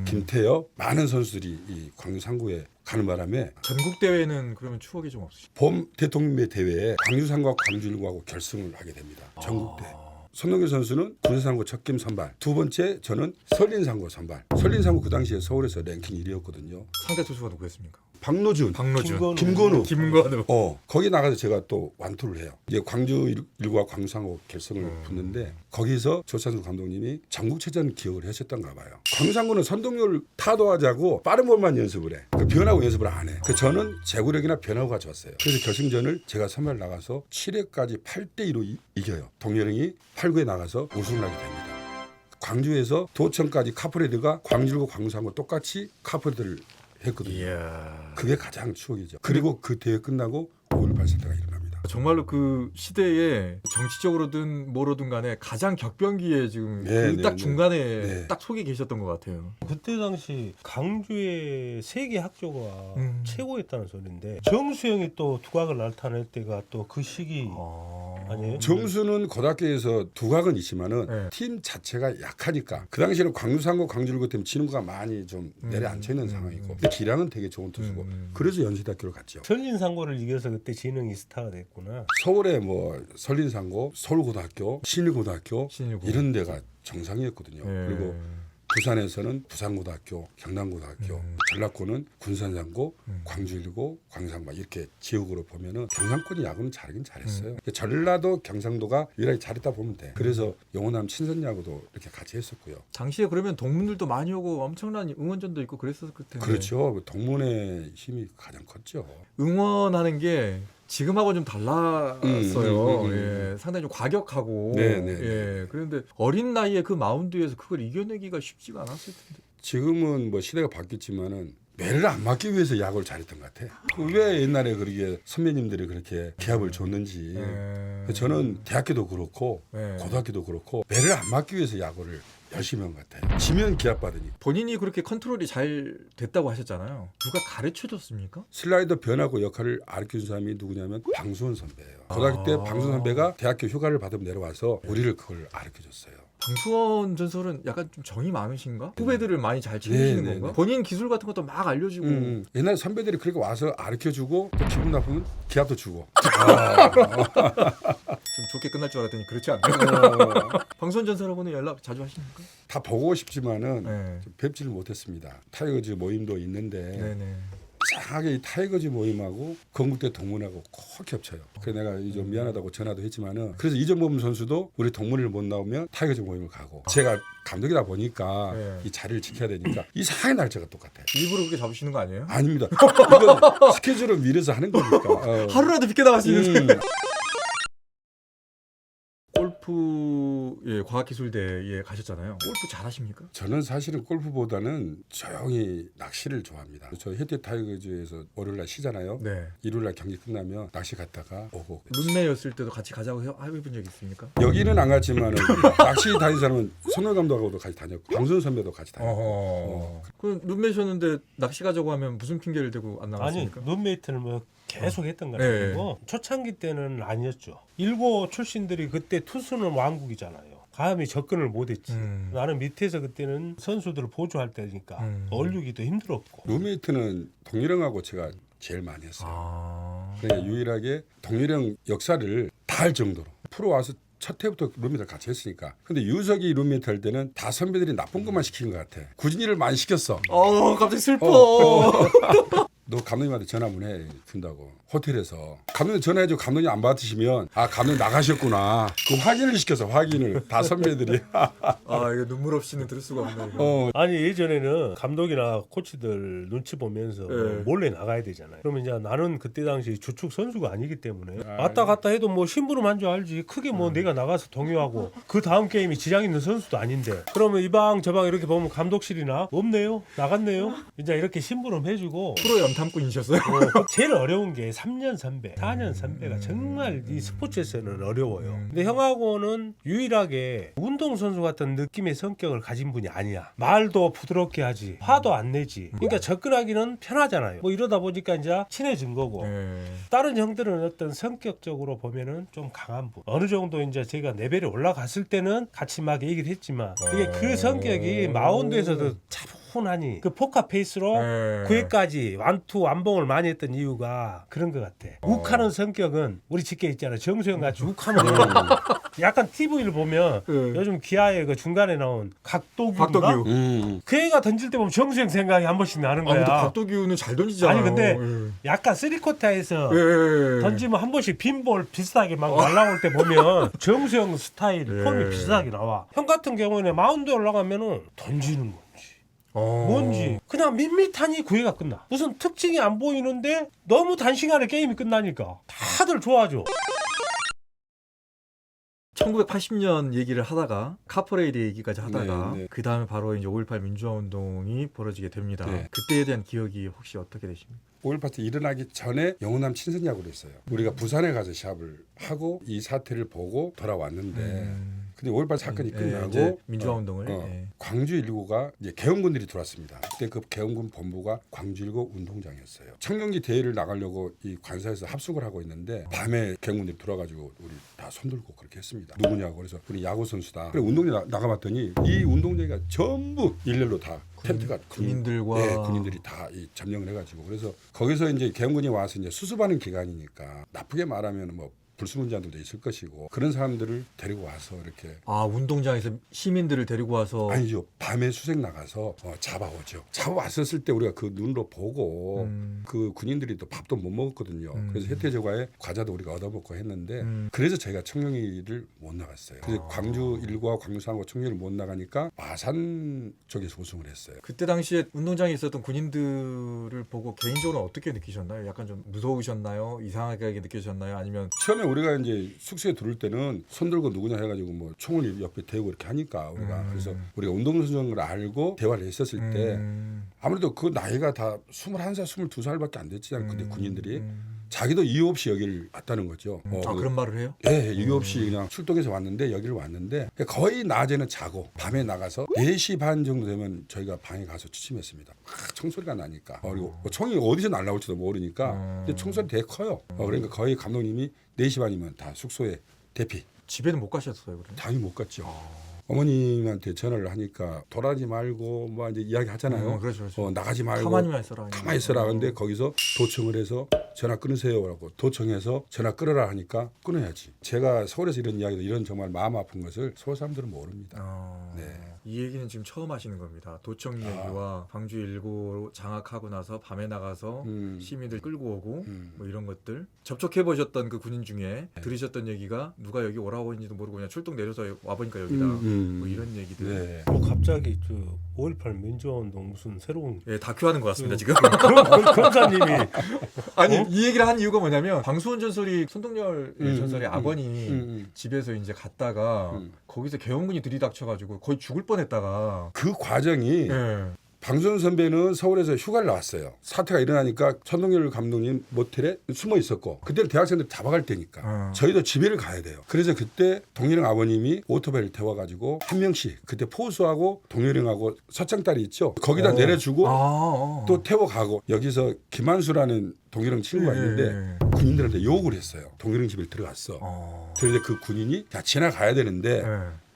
Speaker 3: 김태엽 많은 선수들이 이 광주상고에 가는 바람에
Speaker 1: 전국 대회는 그러면 추억이 좀 없으시죠?
Speaker 3: 봄 대통령배 대회에 광주상고와 광주일구하고 결승을 하게 됩니다. 전국대. 손동규 선수는 군산상고 첫김 선발. 두 번째 저는 설린상고 선발. 설린상고 그 당시에 서울에서 랭킹 1위였거든요.
Speaker 1: 상대 투수가 누구였습니까?
Speaker 3: 박노준, 김건우. 거기 나가서 제가 또 완투를 해요. 이제 광주 일구와 광주상고 결승을 붙는데 거기서 조찬수 감독님이 전국체전 기억을 하셨던가 봐요. 광주상고는 선동열 타도하자고 빠른 볼만 연습을 해. 그 변화구 연습을 안 해. 저는 제구력이나 변화구가 좋았어요. 그래서 결승전을 제가 선발 나가서 7회까지 8대2로 이겨요. 동료령이 8구에 나가서 우승을 하게 됩니다. 광주에서 도천까지 카프레드가 광주고 광주상고 똑같이 카프레드를 했거든요.
Speaker 1: 이야.
Speaker 3: 그게 가장 추억이죠. 그리고 그 대회 끝나고 5.18 사태가 일어납니다.
Speaker 1: 정말로 그 시대에 정치적으로든 뭐로든 간에 가장 격변기에 지금
Speaker 3: 네,
Speaker 1: 그 딱
Speaker 3: 네,
Speaker 1: 중간에
Speaker 3: 네.
Speaker 1: 딱 속에 계셨던 것 같아요.
Speaker 2: 그때 당시 강주의 세계 학교가 최고였다는 소리인데 정수영이 또 두각을 나타낼 때가 또 그 시기 아니에요?
Speaker 3: 정수는 고등학교에서 두각은 있지만은
Speaker 1: 네.
Speaker 3: 팀 자체가 약하니까 그 당시에는 광주상고 광주일고 때문에 진흥구가 많이 좀 내려앉혀 있는 상황이고 근데 기량은 되게 좋은 투수고 그래서 연세대학교를 갔죠.
Speaker 2: 설린상고를 이겨서 그때 진흥이 스타가 됐구나.
Speaker 3: 서울에 뭐 설린상고, 서울고등학교, 신일고등학교
Speaker 1: 신일고.
Speaker 3: 이런 데가 정상이었거든요.
Speaker 1: 네.
Speaker 3: 그리고 부산에서는 부산고등학교, 경남고등학교, 전라권은 군산상고, 광주일고, 광산고 이렇게 지역으로 보면은 경상권이 야구는 잘하긴 잘했어요. 전라도, 경상도가 유일하게 잘했다 보면 돼. 그래서 영호남 친선야구도 이렇게 같이 했었고요.
Speaker 1: 당시에 그러면 동문들도 많이 오고 엄청난 응원전도 있고 그랬었을 텐데.
Speaker 3: 그렇죠. 동문의 힘이 가장 컸죠.
Speaker 1: 응원하는 게 지금하고 좀 달랐어요.
Speaker 3: 음.
Speaker 1: 예, 상당히 좀 과격하고.
Speaker 3: 네, 네,
Speaker 1: 예, 그런데 어린 나이에 그 마운드에서 그걸 이겨내기가 쉽지가 않았을 텐데.
Speaker 3: 지금은 뭐 시대가 바뀌었지만은 매를 안 맞기 위해서 야구를 잘했던 것 같아. 왜 옛날에 그렇게 선배님들이 그렇게 기합을 줬는지.
Speaker 1: 예.
Speaker 3: 저는 대학교도 그렇고
Speaker 1: 예.
Speaker 3: 고등학교도 그렇고 매를 안 맞기 위해서 야구를 열심히 한 것 같아요. 지면 기합 받으니까.
Speaker 1: 본인이 그렇게 컨트롤이 잘 됐다고 하셨잖아요. 누가 가르쳐 줬습니까?
Speaker 3: 슬라이더 변화구 역할을 가르쳐준 사람이 누구냐면 방수원 선배예요. 고등학교 때 방수원 선배가 대학교 휴가를 받으면 내려와서 우리를 그걸 가르쳐줬어요.
Speaker 1: 방수원 전설은 약간 좀 정이 많으신가? 후배들을 많이 잘 챙기시는
Speaker 3: 네,
Speaker 1: 건가?
Speaker 3: 네.
Speaker 1: 본인 기술 같은 것도 막 알려주고.
Speaker 3: 옛날 선배들이 그렇게 와서 가르쳐주고 또 기분 나쁘면 기합도 주고.
Speaker 1: 좀 좋게 끝날 줄 알았더니 그렇지 않네요. 방수원 전설하고는 연락 자주 하십니까?
Speaker 3: 다 보고 싶지만은
Speaker 1: 네.
Speaker 3: 좀 뵙지를 못했습니다. 타이거즈 모임도 있는데
Speaker 1: 네네.
Speaker 3: 이상하게 이 타이거즈 모임하고 건국대 동문하고 꼭 겹쳐요. 그래서 내가 좀 미안하다고 전화도 했지만은 그래서 이정범 선수도 우리 동문을 못 나오면 타이거즈 모임을 가고 제가 감독이다 보니까
Speaker 1: 네.
Speaker 3: 이 자리를 지켜야 되니까 이상하게 날짜가 똑같아요.
Speaker 1: 일부러 그렇게 잡으시는 거 아니에요?
Speaker 3: 아닙니다. 이건 스케줄을 미뤄서 하는 거니까.
Speaker 1: 하루라도 늦게 나가시는
Speaker 3: 음.
Speaker 1: 골프 과학기술대에 가셨잖아요. 골프 잘하십니까?
Speaker 3: 저는 사실은 골프보다는 조용히 낚시를 좋아합니다. 저 혜태 타이거즈에서 월요일날 쉬잖아요.
Speaker 1: 네.
Speaker 3: 일요일날 경기 끝나면 낚시 갔다가 오고.
Speaker 1: 룸메였을 때도 같이 가자고 해본 적 있습니까?
Speaker 3: 여기는 안 갔지만 낚시 다니는 사람은 손흥민 감독하고도 같이 다녔고 방순 선배도 같이 다녔고.
Speaker 1: 그 룸메셨는데 낚시 가자고 하면 무슨 핑계를 대고 안
Speaker 2: 아니
Speaker 1: 나갔습니까?
Speaker 2: 룸메이트를 뭐 계속 했던 건
Speaker 1: 네.
Speaker 2: 아니고 초창기 때는 아니었죠. 일고 출신들이 그때 투수는 왕국이잖아요. 감히 접근을 못했지. 나는 밑에서 그때는 선수들을 보조할 때니까 얼류기도 힘들었고.
Speaker 3: 룸메이트는 동일형하고 제가 제일 많이 했어요.
Speaker 1: 아.
Speaker 3: 그러니까 유일하게 동일형 역사를 다 할 정도로 프로 와서 첫 해부터 룸메이트를 같이 했으니까. 근데 유석이 룸메이트 할 때는 다 선배들이 나쁜 것만 시킨 것 같아. 굳은 일을 많이 시켰어.
Speaker 1: 갑자기 슬퍼.
Speaker 3: 너 감독님한테 전화 한번 해 준다고 호텔에서 감독님 전화해줘. 감독님 안 받으시면 감독님 나가셨구나. 그 확인을 시켜서 확인을 다 선배들이.
Speaker 1: 이거 눈물 없이는 들을 수가 없네. 이거.
Speaker 2: 아니 예전에는 감독이나 코치들 눈치 보면서
Speaker 1: 네.
Speaker 2: 몰래 나가야 되잖아요. 그러면 이제 나는 그때 당시 주축 선수가 아니기 때문에 왔다 갔다 해도 뭐 심부름 줄 알지. 크게 뭐 내가 나가서 동요하고 그 다음 게임이 지장 있는 선수도 아닌데 그러면 이 방 저 방 이렇게 보면 감독실이나 없네요. 나갔네요. 이제 이렇게 심부름 해주고
Speaker 1: 프로 염탐꾼이셨어요?
Speaker 2: 제일 어려운 게 3년 선배, 4년 선배가 정말 이 스포츠에서는 어려워요. 근데 형하고는 유일하게 운동선수 같은 느낌의 성격을 가진 분이 아니야. 말도 부드럽게 하지, 화도 안 내지. 그러니까 접근하기는 편하잖아요. 뭐 이러다 보니까 이제 친해진 거고. 다른 형들은 어떤 성격적으로 보면은 좀 강한 분. 어느 정도 이제 제가 레벨이 올라갔을 때는 같이 막 얘기를 했지만 이게 그 성격이 마운드에서도 차분하니 그 포카 페이스로 9회까지 완투 완봉을 많이 했던 이유가 그런 것 같아. 욱하는 성격은 우리 직계 있잖아. 정수영 같이 욱하면 약간 TV를 보면 요즘 기아의 그 중간에 나온 각도규인가? 그 애가 던질 때 보면 정수영 생각이 한 번씩 나는 거야.
Speaker 1: 근데 박도규는 잘 던지잖아요.
Speaker 2: 아니 근데 약간 쓰리쿼터에서 던지면 한 번씩 빈볼 비슷하게 막 날라올 때 보면 정수영 스타일 폼이 비슷하게 나와. 형 같은 경우는 마운드에 올라가면은 던지는 건지 뭔지 그냥 밋밋하니 9회가 끝나. 무슨 특징이 안 보이는데 너무 단시간에 게임이 끝나니까 다들 좋아하죠.
Speaker 1: 1980년 얘기를 하다가 카퍼레이드 얘기까지 하다가
Speaker 3: 네, 네.
Speaker 1: 그 다음에 바로 이제 5.18 민주화 운동이 벌어지게 됩니다.
Speaker 3: 네.
Speaker 1: 그때에 대한 기억이 혹시 어떻게 되십니까?
Speaker 3: 5.18 일어나기 전에 영호남 친선야구를 했어요. 우리가 부산에 가서 시합을 하고 이 사태를 보고 돌아왔는데 근데 5.18 사건이 끝나고
Speaker 1: 이제 민주화 운동을
Speaker 3: 광주 1구가 이제 개헌군들이 들어왔습니다. 그때 그 개헌군 본부가 광주 1구 운동장이었어요. 청년기 대회를 나가려고 이 관사에서 합숙을 하고 있는데 밤에 개헌군들이 들어와가지고 우리 다 손들고 그렇게 했습니다. 누구냐고 그래서 우리 야구 선수다. 그래 운동장 나가봤더니 이 운동장이가 전부 일렬로 다 텐트가
Speaker 1: 군인들과
Speaker 3: 네, 군인들이 다 점령을 해가지고 그래서 거기서 이제 개헌군이 와서 이제 수습하는 기간이니까 나쁘게 말하면 뭐 불순물자들도 있을 것이고 그런 사람들을 데리고 와서 이렇게
Speaker 1: 운동장에서 시민들을 데리고 와서
Speaker 3: 아니죠 밤에 수색 나가서 잡아오죠. 잡아왔었을 때 우리가 그 눈으로 보고 그 군인들이 또 밥도 못 먹었거든요. 그래서 혜태저과에 과자도 우리가 얻어먹고 했는데 그래서 저희가 청룡리를 못 나갔어요. 그래서 광주 1구와 광주 3구 청룡리를 못 나가니까 마산 쪽에서 우승을 했어요.
Speaker 1: 그때 당시에 운동장에 있었던 군인들을 보고 개인적으로 어떻게 느끼셨나요? 약간 좀 무서우셨나요? 이상하게 느끼셨나요? 아니면
Speaker 3: 처음에 우리가 이제 숙소에 들어올 때는 손 들고 누구냐 해가지고 뭐 총을 옆에 대고 이렇게 하니까 우리가 그래서 우리가 운동선수인 걸 알고 대화를 했었을 때 아무래도 그 나이가 다 21살, 22살밖에 안 됐지 않고 근데 군인들이 자기도 이유 없이 여기를 왔다는 거죠.
Speaker 1: 그런 말을 해요?
Speaker 3: 예, 이유 없이 그냥 출동해서 왔는데 여기를 왔는데 거의 낮에는 자고 밤에 나가서 4시 반 정도 되면 저희가 방에 가서 취침했습니다. 막 총소리가 나니까 그리고 총이 어디서 날라올지도 모르니까 근데 총소리 되게 커요. 그러니까 거의 감독님이 4시 반이면 다 숙소에 대피.
Speaker 1: 집에는 못 가셨어요, 그러면?
Speaker 3: 당연히 못 갔죠. 어머님한테 전화를 하니까 돌아가지 말고 뭐 이제 이야기 하잖아요.
Speaker 1: 그렇죠.
Speaker 3: 나가지 말고
Speaker 1: 가만히만 있어라.
Speaker 3: 가만히 있어라. 근데 거기서 도청을 해서 전화 끊으세요라고 도청해서 전화 끊으라 하니까 끊어야지. 제가 서울에서 이런 이야기도 이런 정말 마음 아픈 것을 서울 사람들은 모릅니다. 네.
Speaker 1: 이 얘기는 지금 처음 하시는 겁니다. 도청 얘기와 광주 1구 장악하고 나서 밤에 나가서 시민들 끌고 오고 뭐 이런 것들 접촉해 보셨던 그 군인 중에 들으셨던 얘기가 누가 여기 오라고 했는지도 모르고 그냥 출동 내려서 와보니까 여기다 뭐 이런 얘기들.
Speaker 3: 네.
Speaker 2: 갑자기 5.18 민주화운동 무슨 새로운
Speaker 1: 다큐하는 것 같습니다 지금.
Speaker 2: 그런 검사님이
Speaker 1: 아니 이 얘기를 한 이유가 뭐냐면 방수원 전설이 손동열 전설의 아버님이 집에서 이제 갔다가 거기서 개헌군이 들이닥쳐가지고 거의 죽을 뻔했다가
Speaker 3: 그 과정이 방수원 선배는 서울에서 휴가를 나왔어요. 사태가 일어나니까 손동열 감독님 모텔에 숨어 있었고 그때는 대학생들 잡아갈 때니까 저희도 집에를 가야 돼요. 그래서 그때 동일형 아버님이 오토바이를 태워가지고 한 명씩 그때 포수하고 동일형하고 서창딸이 있죠. 거기다 내려주고 또 태워가고 여기서 김한수라는 동일형 친구가 있는데 군인들한테 욕을 했어요. 동일형 집에 들어갔어. 그런데 그 군인이 다 지나가야 되는데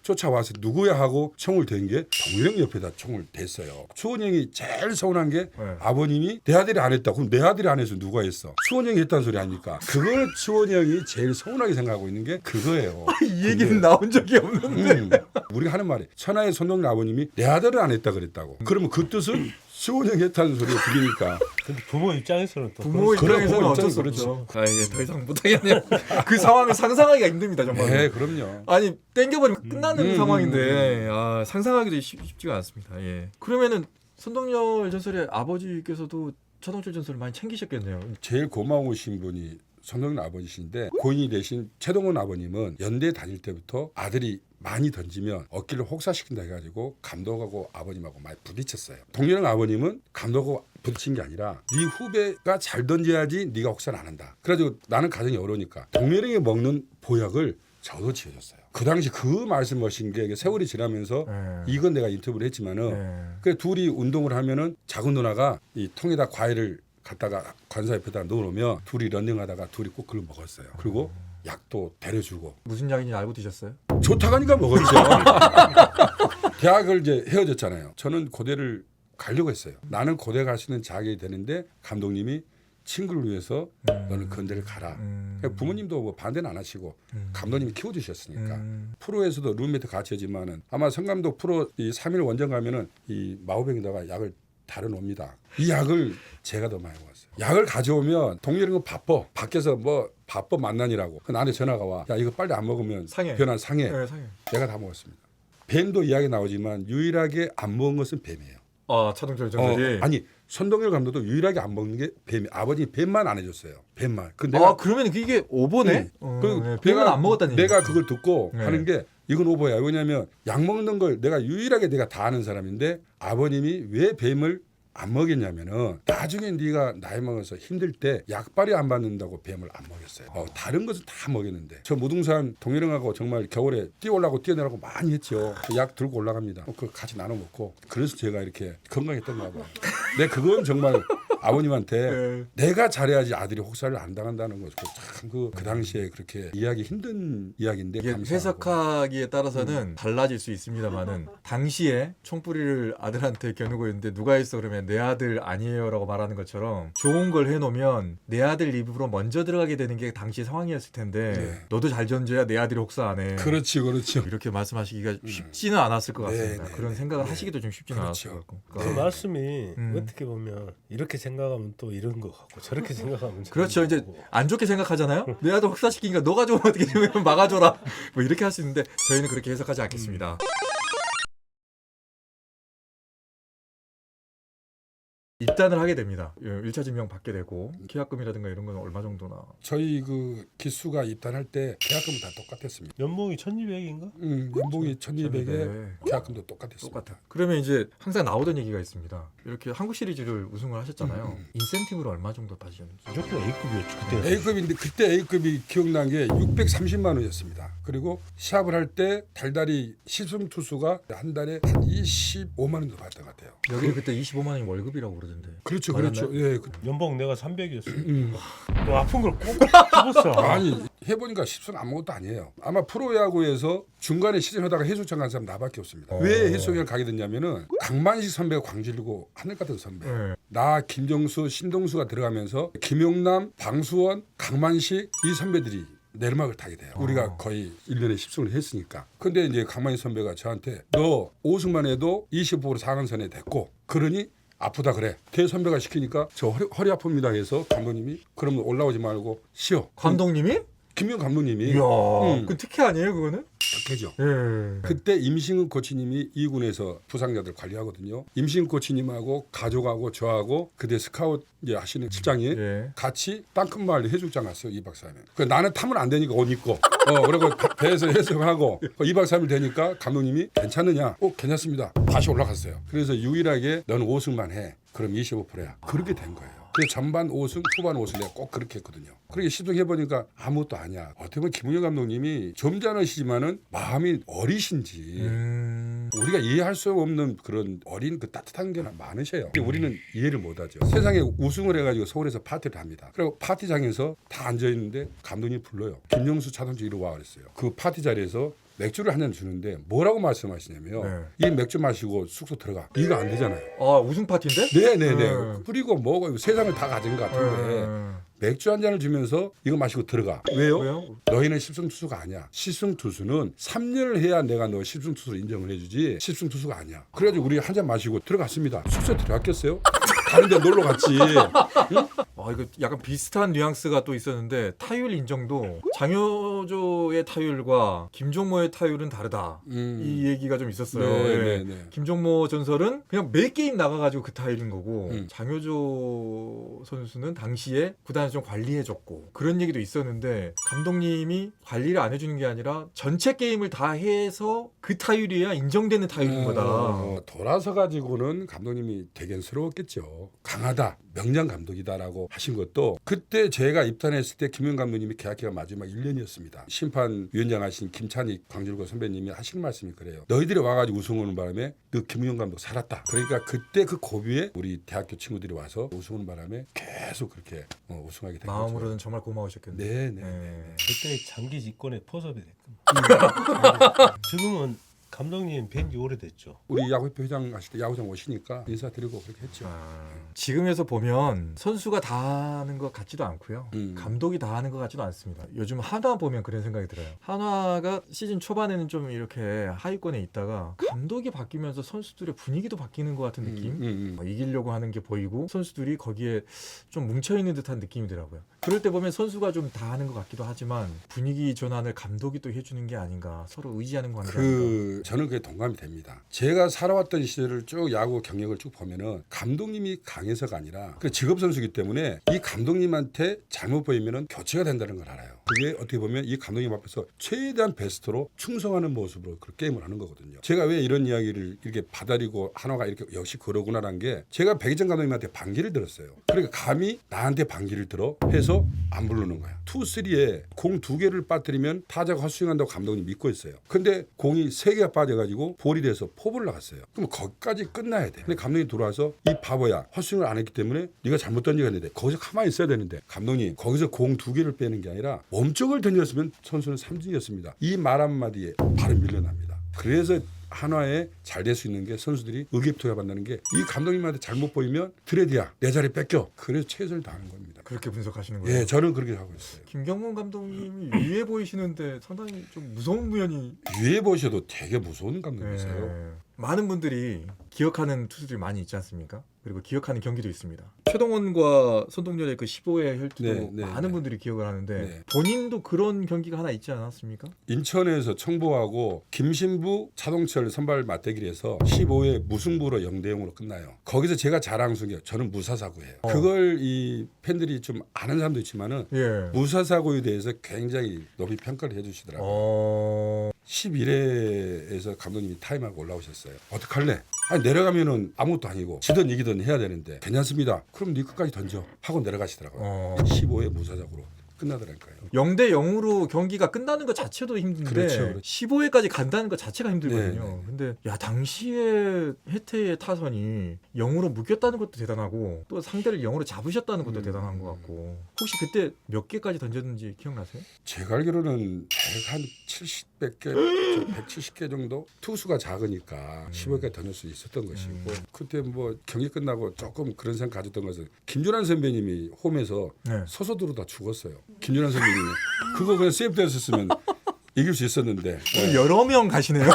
Speaker 3: 쫓아와서 누구야 하고 총을 댄 게 동일형 옆에다 총을 댔어요. 수원형이 제일 서운한 게 아버님이 내 아들이 안 했다. 그럼 내 아들이 안 해서 누가 했어? 수원형이 했다는 소리 아닙니까? 그걸 수원형이 제일 서운하게 생각하고 있는 게 그거예요.
Speaker 1: 이 얘기는 나온 적이 없는데
Speaker 3: 우리가 하는 말이 천하의 손동열 아버님이 내 아들은 안 했다 그랬다고. 그러면 그 뜻은 수원형이 했다는 소리가 들리니까
Speaker 2: 근데 부모 입장에서는 또
Speaker 1: 부모 입장에서는 어쩔 수
Speaker 3: 그렇죠.
Speaker 1: 없죠. 이게 더 이상 못하겠네요. 그 상황을 상상하기가 힘듭니다 정말.
Speaker 3: 네, 그럼요.
Speaker 1: 아니 땡겨버리면 끝나는 상황인데 상상하기도 쉽지가 않습니다. 예. 그러면은 손동열 전설의 아버지께서도 차동철 전설을 많이 챙기셨겠네요.
Speaker 3: 제일 고마우신 분이 손동열 아버지신데 고인이 되신 최동원 아버님은 연대 다닐 때부터 아들이 많이 던지면 어깨를 혹사시킨다 해가지고 감독하고 아버님하고 많이 부딪혔어요. 동일형 아버님은 감독하고 부딪힌 게 아니라 네 후배가 잘 던져야지 네가 혹사를 안 한다. 그래가지고 나는 가정이 어려우니까 동일형이 먹는 보약을 저도 지어줬어요. 그 당시 그 말씀하신 게 세월이 지나면서 이건 내가 인터뷰를 했지만은 그래 둘이 운동을 하면은 작은 누나가 이 통에다 과일을 갖다가 관사 옆에다 넣어놓으면 둘이 런닝하다가 둘이 꼭 그걸 먹었어요. 그리고 약도 데려주고.
Speaker 1: 무슨 약인지 알고 드셨어요?
Speaker 3: 좋다고 하니까 먹었죠. 대학을 이제 헤어졌잖아요. 저는 고대를 가려고 했어요. 나는 고대 갈 수 있는 자격이 되는데 감독님이 친구를 위해서 너는 건대를 가라. 부모님도 뭐 반대는 안 하시고 감독님이 키워주셨으니까. 프로에서도 룸메이트 같이 하지만은 아마 성감독 프로 이 3일 원정 가면은 이 마호병에다가 약을 다뤄놉니다. 이 약을 제가 더 많이 먹었어요. 약을 가져오면 동료는 바빠. 밖에서 뭐 바빠 만나니라고. 그 나한테 전화가 와. 야 이거 빨리 안 먹으면
Speaker 1: 상해.
Speaker 3: 변한 상해.
Speaker 1: 네, 상해.
Speaker 3: 내가 다 먹었습니다. 뱀도 이야기 나오지만 유일하게 안 먹은 것은 뱀이에요.
Speaker 1: 아 차동철 전설이.
Speaker 3: 아니 선동열 감독도 유일하게 안 먹는 게 뱀. 아버지 뱀만 안 해줬어요. 뱀만. 그
Speaker 1: 아 그러면 이게 오버네.
Speaker 3: 그
Speaker 1: 뱀은 안 먹었다는 얘기.
Speaker 3: 내가 그걸 듣고
Speaker 1: 네.
Speaker 3: 하는 게 이건 오버야. 왜냐하면 약 먹는 걸 내가 유일하게 내가 다 아는 사람인데 아버님이 왜 뱀을 안 먹였냐면은 나중에 네가 나이 먹어서 힘들 때 약발이 안 받는다고 뱀을 안 먹였어요. 다른 것은 다 먹였는데 저 무등산 동해령하고 정말 겨울에 뛰어올라고 뛰어내라고 많이 했죠. 약 들고 올라갑니다. 그걸 같이 나눠 먹고 그래서 제가 이렇게 건강했던가 봐. 근데 그건 정말 아버님한테 내가 잘해야지 아들이 혹사를 안 당한다는 거죠. 참 그 당시에 그렇게 이해하기 힘든 이야기인데
Speaker 1: 이게
Speaker 3: 감사하고.
Speaker 1: 해석하기에 따라서는 달라질 수 있습니다만은 당시에 총뿌리를 아들한테 겨누고 있는데 누가 있어 그러면 내 아들 아니에요라고 말하는 것처럼 좋은 걸 해놓으면 내 아들 입으로 먼저 들어가게 되는 게 당시 상황이었을 텐데
Speaker 3: 네.
Speaker 1: 너도 잘 던져야 내 아들이 혹사 안 해.
Speaker 3: 그렇죠.
Speaker 1: 이렇게 말씀하시기가 쉽지는 않았을 것 같습니다.
Speaker 3: 네,
Speaker 1: 그런
Speaker 3: 네,
Speaker 1: 생각을
Speaker 3: 네.
Speaker 1: 하시기도 좀 쉽지는
Speaker 3: 그렇죠.
Speaker 1: 않았을 것 같고.
Speaker 2: 그
Speaker 1: 그러니까
Speaker 2: 말씀이 어떻게 보면 이렇게 생각하면 또 이런 것 같고 저렇게 생각하면
Speaker 1: 그렇죠.
Speaker 2: 저런
Speaker 1: 이제
Speaker 2: 것 같고.
Speaker 1: 안 좋게 생각하잖아요. 내 아들 혹사시키니까 너가 좀 어떻게 좀 막아줘라. 뭐 이렇게 할 수 있는데 저희는 그렇게 해석하지 않겠습니다. 입단을 하게 됩니다. 1차 증명 받게 되고 계약금이라든가 이런 건 얼마 정도나?
Speaker 3: 저희 그 기수가 입단할 때 계약금은 다 똑같았습니다.
Speaker 2: 연봉이 1,200인가?
Speaker 3: 연봉이 1,200에
Speaker 1: 네.
Speaker 3: 계약금도 똑같았습니다.
Speaker 1: 똑같아. 그러면 이제 항상 나오던 얘기가 있습니다. 이렇게 한국 시리즈를 우승을 하셨잖아요. 인센티브를 얼마 정도 받으셨는지?
Speaker 2: 무조건 A급이었죠 그때.
Speaker 3: A급인데 그때 A급이 기억난 게 630만 원이었습니다. 그리고 시합을 할 때 달달이 시승 투수가 한 달에 한 25만 원도 받았던 것 같아요.
Speaker 1: 여기 그때 25만 원이 월급이라고 그러던데.
Speaker 3: 그렇죠,
Speaker 1: 맞았나요?
Speaker 3: 그렇죠. 예.
Speaker 2: 연봉 내가 300이었어. 또 아픈 걸 꼭 집었어.
Speaker 3: 아니 해보니까 10승 아무것도 아니에요. 아마 프로야구에서 중간에 시즌하다가 해수장 간 사람 나밖에 없습니다. 왜 해수장을 가게 됐냐면은 강만식 선배가 광질고 하늘 같은 선배.
Speaker 1: 네.
Speaker 3: 나 김정수, 신동수가 들어가면서 김용남, 방수원, 강만식 이 선배들이 내리막을 타게 돼요. 우리가 거의 1년에 10승을 했으니까. 근데 이제 강만식 선배가 저한테 너 5승만 해도 20% 상한선에 됐고 그러니 아프다 그래. 대 선배가 시키니까 저 허리 아픕니다 해서 감독님이 그러면 올라오지 말고 쉬어.
Speaker 1: 감독님이?
Speaker 3: 김용 감독님이
Speaker 1: 이야, 그 특혜 아니에요 그거는?
Speaker 3: 그죠.
Speaker 1: 예.
Speaker 3: 그때 임신근 코치님이 2군에서 부상자들 관리하거든요. 임신근 코치님하고 가족하고 저하고 그때 스카웃 이제 하시는 실장이
Speaker 1: 예.
Speaker 3: 같이 땅끝마을 해수욕장 갔어요. 2박 3일. 그 나는 타면 안 되니까 옷 입고 그리고 배에서 해수욕하고 2박 3일 되니까 감독님이 괜찮느냐? 괜찮습니다. 다시 올라갔어요. 그래서 유일하게 너는 5승만 해. 그럼 25%야. 그렇게 된 거예요. 그래서 전반 5승, 후반 5승 내가 꼭 그렇게 했거든요. 그렇게 시승해보니까 아무것도 아니야. 어떻게 보면 김은영 감독님이 점잖으시지만은 마음이 어리신지 우리가 이해할 수 없는 그런 어린 그 따뜻한 게 많으셔요. 근데 우리는 이해를 못하죠. 세상에 우승을 해가지고 서울에서 파티를 합니다. 그리고 파티장에서 다 앉아있는데 감독님이 불러요. 김영수 차선주 이리 와 그랬어요. 그 파티 자리에서 맥주를 한 잔 주는데 뭐라고 말씀하시냐면 이 맥주 마시고 숙소 들어가. 이거 안 되잖아요.
Speaker 1: 아 우승 파티인데?
Speaker 3: 네네네. 그리고 뭐 세상을 다 가진 것 같은데 맥주 한 잔을 주면서 이거 마시고 들어가. 왜요? 너희는 10승 투수가 아니야. 10승 투수는 3년을 해야 내가 너 10승 투수로 인정을 해주지 10승 투수가 아니야. 그래가지고 우리 한 잔 마시고 들어갔습니다. 숙소에 들어갔겠어요? 다른 데 놀러 갔지. 응?
Speaker 1: 이거 약간 비슷한 뉘앙스가 또 있었는데 타율 인정도 장효조의 타율과 김종모의 타율은 다르다. 이 얘기가 좀 있었어요.
Speaker 3: 네.
Speaker 1: 김종모 전설은 그냥 매 게임 나가가지고 그 타율인 거고 장효조 선수는 당시에 구단을 좀 관리해줬고 그런 얘기도 있었는데 감독님이 관리를 안 해주는 게 아니라 전체 게임을 다 해서 그 타율이야 인정되는 타율인 거다.
Speaker 3: 돌아서 가지고는 감독님이 대견스러웠겠죠. 강하다. 명장 감독이다라고 하신 것도 그때 제가 입단했을 때 김용 감독님이 계약기가 마지막 1년이었습니다. 심판위원장 하신 김찬익 광질고 선배님이 하시는 말씀이 그래요. 너희들이 와가지고 우승하는 바람에 너 김용 감독 살았다. 그러니까 그때 그 고비에 우리 대학교 친구들이 와서 우승하는 바람에 계속 그렇게 우승하게 된 거죠.
Speaker 1: 마음으로는 정말 고마우셨겠네요.
Speaker 3: 네.
Speaker 2: 그때 장기 집권에 포섭이 됐군. 지금은 감독님 뵌 지 오래됐죠.
Speaker 3: 우리 야구협회 회장 하실 때 야구장 오시니까 인사드리고 그렇게 했죠.
Speaker 1: 지금에서 보면 선수가 다 하는 것 같지도 않고요. 감독이 다 하는 것 같지도 않습니다. 요즘 한화 보면 그런 생각이 들어요. 한화가 시즌 초반에는 좀 이렇게 하위권에 있다가 감독이 바뀌면서 선수들의 분위기도 바뀌는 것 같은 느낌? 이기려고 하는 게 보이고 선수들이 거기에 좀 뭉쳐있는 듯한 느낌이더라고요. 그럴 때 보면 선수가 좀 다 하는 것 같기도 하지만 분위기 전환을 감독이 또 해주는 게 아닌가. 서로 의지하는 관계 아닌가.
Speaker 3: 저는 그게 동감이 됩니다. 제가 살아왔던 시절을 쭉 야구 경력을 쭉 보면은 감독님이 강해서가 아니라 그 직업 선수이기 때문에 이 감독님한테 잘못 보이면은 교체가 된다는 걸 알아요. 그게 어떻게 보면 이 감독님 앞에서 최대한 베스트로 충성하는 모습으로 그 게임을 하는 거거든요. 제가 왜 이런 이야기를 이렇게 받아들이고 한화가 이렇게 역시 그러구나라는 게 제가 백이정 감독님한테 반기를 들었어요. 그러니까 감히 나한테 반기를 들어 해서 안 부르는 거야. 2-3에 공 2개를 빠뜨리면 타자가 헛스윙한다고 감독님 믿고 있어요. 근데 공이 3개가 빠져가지고 볼이 돼서 포볼 나갔어요. 그럼 거기까지 끝나야 돼. 근데 감독님 들어와서 이 바보야 헛스윙을 안 했기 때문에 네가 잘못 던지게 했는데 거기서 가만히 있어야 되는데 감독님 거기서 공 2개를 빼는 게 아니라 몸쪽을 던졌으면 선수는 삼진이었습니다. 이 말 한마디에 바로 밀려납니다. 그래서 한화에 잘 될 수 있는 게 선수들이 의기투합한다는 게 이 감독님한테 잘못 보이면 드레디야 내 자리 뺏겨. 그래서 최선을 다하는 겁니다.
Speaker 1: 그렇게 분석하시는 거예요?
Speaker 3: 예, 저는 그렇게 하고 있어요.
Speaker 1: 김경문 감독님이 유해 보이시는데 상당히 좀 무서운 면이
Speaker 3: 위에 보셔도 되게 무서운 감독이세요.
Speaker 1: 예. 많은 분들이 기억하는 투수들이 많이 있지 않습니까? 그리고 기억하는 경기도 있습니다. 최동원과 손동열의 그 15회 혈투도
Speaker 3: 네,
Speaker 1: 많은
Speaker 3: 네.
Speaker 1: 분들이 기억을 하는데
Speaker 3: 네.
Speaker 1: 본인도 그런 경기가 하나 있지 않았습니까?
Speaker 3: 인천에서 청보하고 김신부 차동철 선발 맞대결에서 15회 무승부로 0대0으로 끝나요. 거기서 제가 자랑스러운 게 저는 무사사고예요. 그걸 이 팬들이 좀 아는 사람도 있지만은
Speaker 1: 예.
Speaker 3: 무사사고에 대해서 굉장히 높이 평가를 해주시더라고요. 11회에서 감독님이 타임하고 올라오셨어요. 어떡할래? 아니 내려가면은 아무것도 아니고 지든 이기든 해야 되는데 괜찮습니다. 그럼 네 끝까지 던져 하고 내려가시더라고요. 15회 무사작으로 끝나더라니까요.
Speaker 1: 0대 0으로 경기가 끝나는 것 자체도 힘든데
Speaker 3: 그렇죠.
Speaker 1: 15회까지 간다는 것 자체가 힘들거든요.
Speaker 3: 네.
Speaker 1: 근데 야 당시에 혜태의 타선이 0으로 묶였다는 것도 대단하고 또 상대를 0으로 잡으셨다는 것도 대단한 것 같고 혹시 그때 몇 개까지 던졌는지 기억나세요?
Speaker 3: 제가 알기로는 한 70개, 170개 정도 투수가 작으니까 15개까지 던질 수 있었던 것이고 그때 뭐 경기 끝나고 조금 그런 생각 가졌던 것은 김준환 선배님이 홈에서
Speaker 1: 네.
Speaker 3: 서서 들어다 죽었어요. 김준환 선배님이 그거 그냥 세이프됐었으면 이길 수 있었는데
Speaker 1: 오늘 여러 명 가시네요.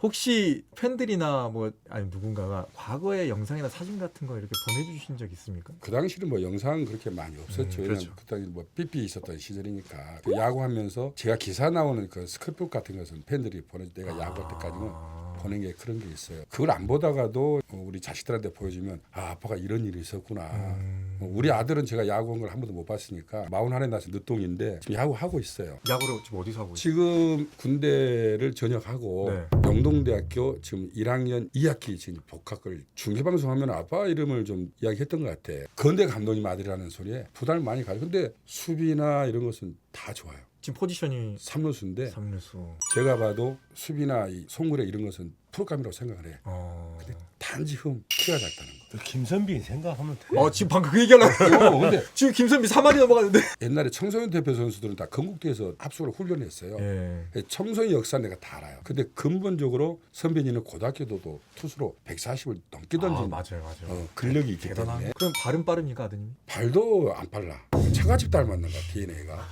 Speaker 1: 혹시 팬들이나 뭐 아니 누군가가 과거의 영상이나 사진 같은 거 이렇게 보내주신 적 있습니까?
Speaker 3: 그 당시는 뭐 영상 그렇게 많이 없었죠. 왜냐면
Speaker 1: 그렇죠.
Speaker 3: 그 당시 뭐 삐삐 있었던 시절이니까 그 야구하면서 제가 기사 나오는 그 스크랩북 같은 것은 팬들이 보내 내가 야구할 때까지는 보낸 게 그런 게 있어요. 그걸 안 보다가도 우리 자식들한테 보여주면 아 아빠가 이런 일이 있었구나. 우리 아들은 제가 야구한 걸 한 번도 못 봤으니까 41에 나서 늦동인데 지금 야구하고 있어요.
Speaker 1: 야구를 지금 어디서 하고 있어요?
Speaker 3: 지금 군대를 전역하고
Speaker 1: 네.
Speaker 3: 영동대학교 지금 1학년 2학기 지금 복학을 중계방송하면 아빠 이름을 좀 이야기했던 것 같아. 건대 감독님 아들이라는 소리에 부담을 많이 가요. 근데 수비나 이런 것은 다 좋아요.
Speaker 1: 지금 포지션이
Speaker 3: 3루수인데
Speaker 1: 3루수.
Speaker 3: 제가 봐도 수비나 이 송구레 이런 것은 프로감이라고 생각을 해. 근데 단지 키가 작다는 거.
Speaker 2: 김선빈 생각하면 돼.
Speaker 1: 지금 방금 그 얘기하려고.
Speaker 3: 근데
Speaker 1: 지금 김선비 3할이 넘어갔는데.
Speaker 3: 옛날에 청소년 대표 선수들은 다 건국대에서 합숙을 훈련했어요.
Speaker 1: 예.
Speaker 3: 청소년 역사 내가 다 알아요. 근데 근본적으로 선배님은 고등학교도 투수로 140을 넘게 던진
Speaker 1: 맞아요.
Speaker 3: 근력이 있기
Speaker 1: 대단한.
Speaker 3: 때문에
Speaker 1: 그럼 발은 빠릅니까 아드님이?
Speaker 3: 발도 안 빨라. 처갓집 닮았는 거야 DNA가.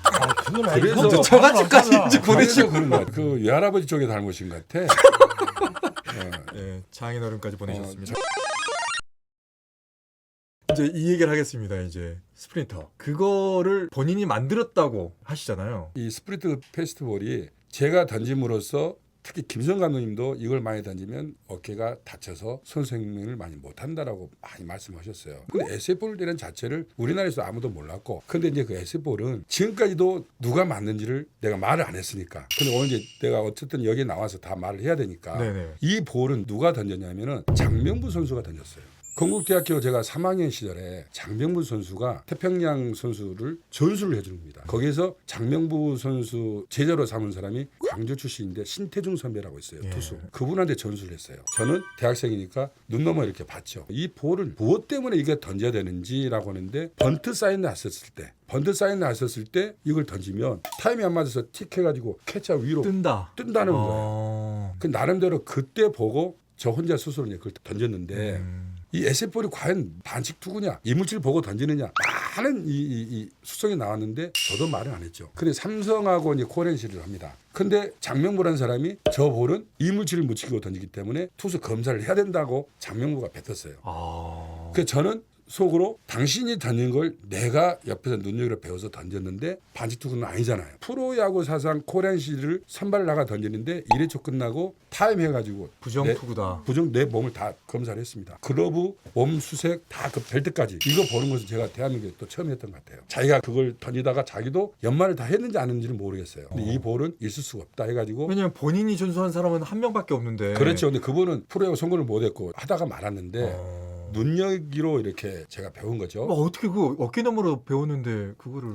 Speaker 2: 그건
Speaker 3: 그래서
Speaker 2: 아니고
Speaker 1: 처갓집까지 이제
Speaker 3: 그래서 그런 거 같아. 그 외할아버지 쪽에 닮으신 것 같아.
Speaker 1: 예, 장인어른까지 보내셨습니다. 이제 이 얘기를 하겠습니다. 이제 스프린터 그거를 본인이 만들었다고 하시잖아요.
Speaker 3: 이 스프리트 페스티벌이 제가 던짐으로써 특히 김성 감독님도 이걸 많이 던지면 어깨가 다쳐서 선생님을 많이 못한다라고 많이 말씀하셨어요. 근데 에세이볼이라는 자체를 우리나라에서 아무도 몰랐고 근데 이제 그 에세이볼은 지금까지도 누가 맞는지를 내가 말을 안 했으니까 근데 오늘 이제 내가 어쨌든 여기에 나와서 다 말을 해야 되니까
Speaker 1: 네네.
Speaker 3: 이 볼은 누가 던졌냐면은 장명부 선수가 던졌어요. 건국대학교 제가 3학년 시절에 장명부 선수가 태평양 선수를 전수를 해주는 겁니다. 거기에서 장명부 선수 제자로 삼은 사람이 광주 출신인데 신태중 선배라고 있어요. 투수. 그분한테 전수를 했어요. 저는 대학생이니까 눈 넘어 이렇게 봤죠. 이 볼을 무엇 때문에 이게 던져야 되는지라고 하는데 번트 사인 났었을 때 이걸 던지면 타임이 안 맞아서 틱 해가지고 캐쳐 위로 뜬다는 거예요. 그 나름대로 그때 보고 저 혼자 스스로 그걸 던졌는데 이 에세이볼이 과연 반칙 투구냐 이물질 보고 던지느냐 많은 이 수성이 나왔는데 저도 말을 안 했죠. 근데 삼성하고 이제 코렌시를 합니다. 근데 장명부라는 사람이 저 볼은 이물질을 묻히고 던지기 때문에 투수 검사를 해야 된다고 장명부가 뱉었어요. 그래서 저는 속으로 당신이 던진 걸 내가 옆에서 눈여겨 배워서 던졌는데 반칙투구는 아니잖아요. 프로야구 사상 코리안 시리즈를 선발 나가 던지는데 1회초 끝나고 타임 해가지고
Speaker 1: 부정투구다.
Speaker 3: 내 몸을 다 검사를 했습니다. 글러브, 몸 수색 다 그 벨트까지 이거 보는 것은 제가 대한민국에 또 처음 했던 것 같아요. 자기가 그걸 던지다가 자기도 연말을 다 했는지 안 했는지는 모르겠어요. 근데 이 볼은 있을 수가 없다 해가지고
Speaker 1: 왜냐면 본인이 준수한 사람은 한 명밖에 없는데.
Speaker 3: 그렇죠. 근데 그분은 프로야구 선고를 못했고 하다가 말았는데 눈여기로 이렇게 제가 배운 거죠.
Speaker 1: 어떻게 그 어깨너머로 배웠는데 그거를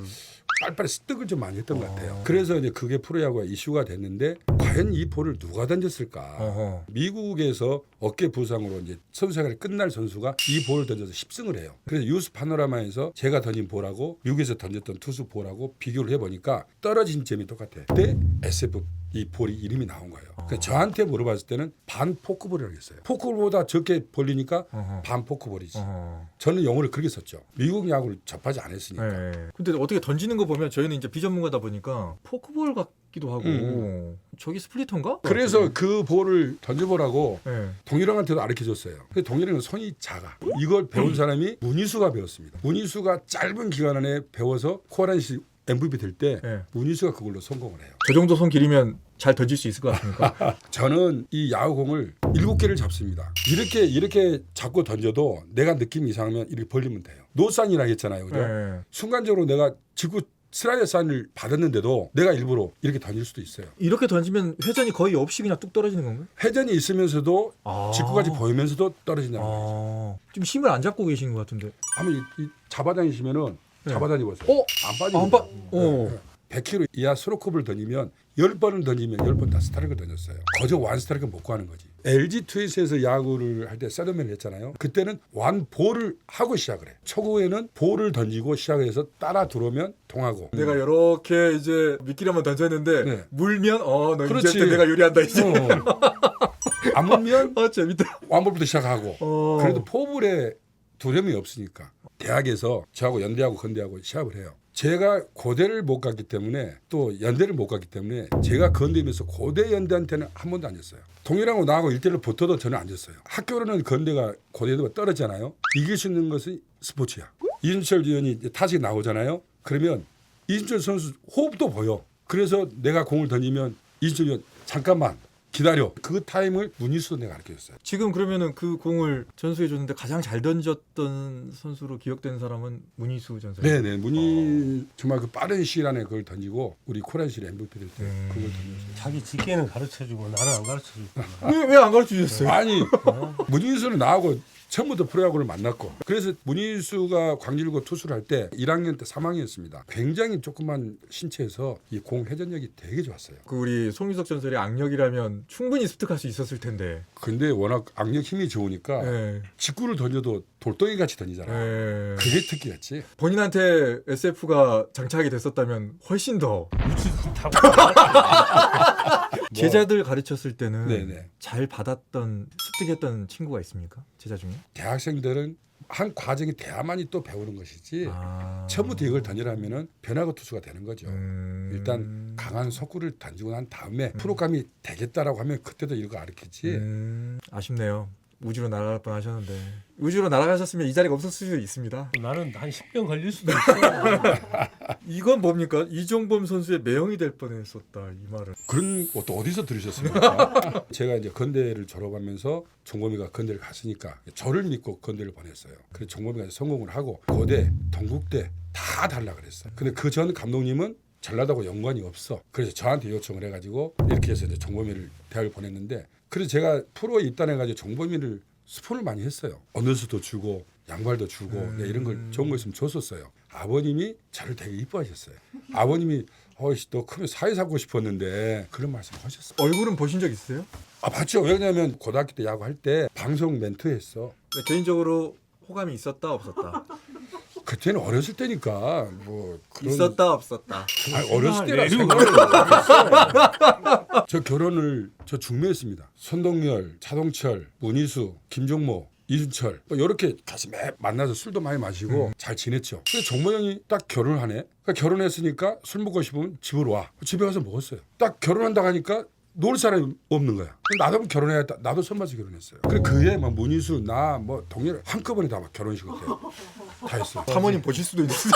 Speaker 3: 빨리빨리 습득을 좀 많이 했던 것 같아요. 그래서 이제 그게 프로야구가 이슈가 됐는데 과연 이 볼을 누가 던졌을까? 미국에서 어깨 부상으로 이제 선수 생활이 끝날 선수가 이 볼을 던져서 10승을 해요. 그래서 유스 파노라마에서 제가 던진 볼하고 미국에서 던졌던 투수 볼하고 비교를 해보니까 떨어진 점이 똑같아요. 그때 SF 이 볼이 이름이 나온 거예요. 그러니까 저한테 물어봤을 때는 반 포크볼이라고 했어요. 포크볼보다 적게 벌리니까 반 포크볼이지. 저는 영어를 그렇게 썼죠. 미국 야구를 접하지 않았으니까.
Speaker 1: 네. 근데 어떻게 던지는 거 보면 저희는 이제 비전문가다 보니까 포크볼 같기도 하고 저기 스플리터인가?
Speaker 3: 그래서 그 볼을 던져보라고
Speaker 1: 네.
Speaker 3: 동일형한테도 가르쳐줬어요. 근데 동일형은 손이 작아. 이걸 배운 사람이 문희수가 배웠습니다. 문희수가 짧은 기간 안에 배워서 코리안시 MVP 될 때
Speaker 1: 네.
Speaker 3: 문희수가 그걸로 성공을 해요.
Speaker 1: 저 정도 손 길이면 잘 던질 수 있을 것 같습니까?
Speaker 3: 저는 이 야구공을 7개를 잡습니다. 이렇게 잡고 던져도 내가 느낌 이상하면 이렇게 벌리면 돼요. 노산이라고 했잖아요. 그죠?
Speaker 1: 네.
Speaker 3: 순간적으로 내가 직구 슬라이더 사인을 받았는데도 내가 일부러 이렇게 던질 수도 있어요.
Speaker 1: 이렇게 던지면 회전이 거의 없이 그냥 뚝 떨어지는 건가요?
Speaker 3: 회전이 있으면서도
Speaker 1: 아.
Speaker 3: 직구까지 보이면서도 떨어진다는 거예요.
Speaker 1: 좀 힘을 안 잡고 계신 것 같은데.
Speaker 3: 한번 이 잡아다니시면은
Speaker 1: 네.
Speaker 3: 잡아다니보세요. 안 빠지고.
Speaker 1: 안 빠.
Speaker 3: 100km 이하 스로컵을 던지면 10번을 던지면 10번 다 스트라이크를 던졌어요. 거저 완 스트라이크 못 구하는 거지. LG 트윈스에서 야구를 할 때 세더맨을 했잖아요. 그때는 완 볼을 하고 시작을 해. 초구에는 볼을 던지고 시작을 해서 따라 들어오면 통하고.
Speaker 1: 내가 이렇게 이제 미끼를 한번 던졌는데
Speaker 3: 네.
Speaker 1: 물면 너
Speaker 3: 그렇지.
Speaker 1: 이제 내가 유리한다 이제.
Speaker 3: 안 물면
Speaker 1: 재밌다.
Speaker 3: 완볼부터 시작하고. 그래도 포볼에 두려움이 없으니까. 대학에서 저하고 연대하고 건대하고 시합을 해요. 제가 고대를 못 갔기 때문에 또 연대를 못 갔기 때문에 제가 건대면서 고대 연대한테는 한 번도 안 졌어요. 동일하고 나하고 1대1로 붙어도 저는 안 졌어요. 학교로는 건대가 고대도 떨어지잖아요. 이길 수 있는 것은 스포츠야. 이준철 위원이 타석에 나오잖아요. 그러면 이준철 선수 호흡도 보여. 그래서 내가 공을 던지면 이준철 위원 잠깐만 기다려. 그 타임을 문희수도 내가 가르쳐줬어요.
Speaker 1: 지금 그러면은 그 공을 전수해 줬는데 가장 잘 던졌던 선수로 기억되는 사람은 문희수 전수.
Speaker 3: 네네. 정말 그 빠른 시일 안에 그걸 던지고 우리 코리안 시리즈 MVP 될 때 그걸 던졌어요.
Speaker 2: 자기 직계는 가르쳐주고 나는 안 가르쳐주고.
Speaker 1: 왜 안 가르쳐 주셨어요?
Speaker 3: 아니 문희수는 나하고 처음부터 프로야구를 만났고 그래서 문희수가 광진일고 투수를 할 때 1학년 때 3학년이었습니다. 굉장히 조그만 신체에서 이 공 회전력이 되게 좋았어요.
Speaker 1: 그 우리 송유석 전설의 악력이라면 충분히 습득할 수 있었을 텐데.
Speaker 3: 근데 워낙 악력 힘이 좋으니까
Speaker 1: 네.
Speaker 3: 직구를 던져도 돌덩이 같이 던지잖아.
Speaker 1: 네.
Speaker 3: 그게 특기였지.
Speaker 1: 본인한테 SF가 장착이 됐었다면 훨씬 더
Speaker 2: 우측 타고.
Speaker 1: 제자들 가르쳤을 때는
Speaker 3: 네네.
Speaker 1: 잘 받았던 습득했던 친구가 있습니까? 제자 중에?
Speaker 3: 대학생들은 한 과정이 돼야만이 또 배우는 것이지 처음부터 이걸 던지라면은 변화구 투수가 되는 거죠. 일단 강한 속구를 던지고 난 다음에 프로감이 되겠다라고 하면 그때도 이거 가르치지.
Speaker 1: 아쉽네요. 우주로 날아갈 뻔 하셨는데 우주로 날아가셨으면 이 자리가 없었을 수도 있습니다.
Speaker 2: 나는 한 10년 걸릴 수도 있어.
Speaker 1: 이건 뭡니까? 이종범 선수의 매형이 될 뻔했었다 이 말은.
Speaker 3: 그런 것도 어디서 들으셨습니까? 제가 이제 건대를 졸업하면서 종범이가 건대를 갔으니까 저를 믿고 건대를 보냈어요. 그래서 종범이가 성공을 하고 고대, 동국대 다 달라 그랬어요. 근데 그 전 감독님은 전라도하고 연관이 없어. 그래서 저한테 요청을 해가지고 이렇게 해서 이제 종범이를 대학을 보냈는데 그래서 제가 프로에 입단해가지고 종범이를 스폰을 많이 했어요. 언더스도 주고 양발도 주고 이런 걸 좋은 거 있으면 줬었어요. 아버님이 저를 되게 이뻐하셨어요. 아버님이 너 크면 사회 하고 싶었는데 그런 말씀 하셨어요.
Speaker 1: 얼굴은 보신 적 있어요?
Speaker 3: 봤죠. 왜냐하면 고등학교 때 야구할 때 방송 멘트 했어.
Speaker 1: 개인적으로 호감이 있었다 없었다.
Speaker 3: 그때는 어렸을 때니까 뭐 그런
Speaker 1: 있었다 없었다.
Speaker 3: 아니, 어렸을 때라 생각을 못했어요. 저 결혼을 저 중매했습니다. 손동열, 차동철, 문희수, 김종모, 이준철 이렇게 같이 만나서 술도 많이 마시고 잘 지냈죠. 근데 종모 형이 딱 결혼을 하네. 그러니까 결혼했으니까 술 먹고 싶으면 집으로 와. 집에 가서 먹었어요. 딱 결혼한다고 하니까 놀 사람이 없는 거야. 나도 결혼해야겠다. 나도 선발서 결혼했어요. 그래 그해 막 문희수 나 뭐 동료를 한꺼번에 다 막 결혼식을 다 했어.
Speaker 1: 사모님 보실 수도 있어요.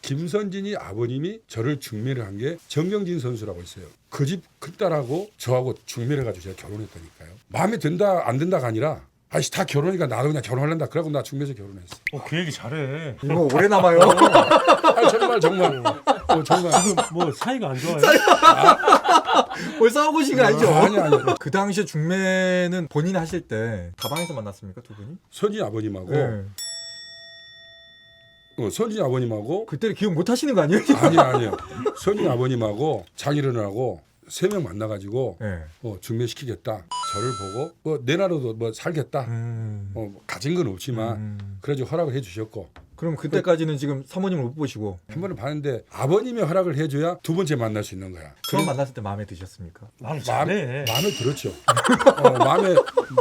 Speaker 3: 김선진이 아버님이 저를 중매를 한 게 정경진 선수라고 있어요. 그 집 큰딸하고 저하고 중매를 가지고 제가 결혼했다니까요. 마음에 든다 안 든다가 아니라 아이씨 다 결혼이니까 나도 그냥 결혼할란다. 그러고 나 중매에서 결혼했어.
Speaker 2: 그 얘기 잘해.
Speaker 1: 이거 오래 남아요.
Speaker 3: 아 정말 정말
Speaker 2: 지금 뭐 사이가 안 좋아요?
Speaker 1: 뭘 싸우고 오신 거 아니죠?
Speaker 3: 아니
Speaker 1: 그 당시에 중매는 본인이 하실 때 다방에서 만났습니까 두 분이?
Speaker 3: 선진 아버님하고
Speaker 1: 네.
Speaker 3: 선진 아버님하고
Speaker 1: 그때를 기억 못 하시는 거 아니에요?
Speaker 3: 아니요. 선진 아버님하고 장인어른하고 3명 만나가지고
Speaker 1: 네.
Speaker 3: 중매시키겠다. 저를 보고 뭐 내 나라도 뭐 살겠다. 가진 건 없지만 그래가지고 허락을 해주셨고
Speaker 1: 그럼 그때까지는 지금 사모님을 못 보시고
Speaker 3: 한 번은 봤는데 아버님이 허락을 해줘야 두 번째 만날 수 있는 거야.
Speaker 1: 처음 만났을 때 마음에 드셨습니까?
Speaker 2: 나는 잘해.
Speaker 3: 마음에 들었죠.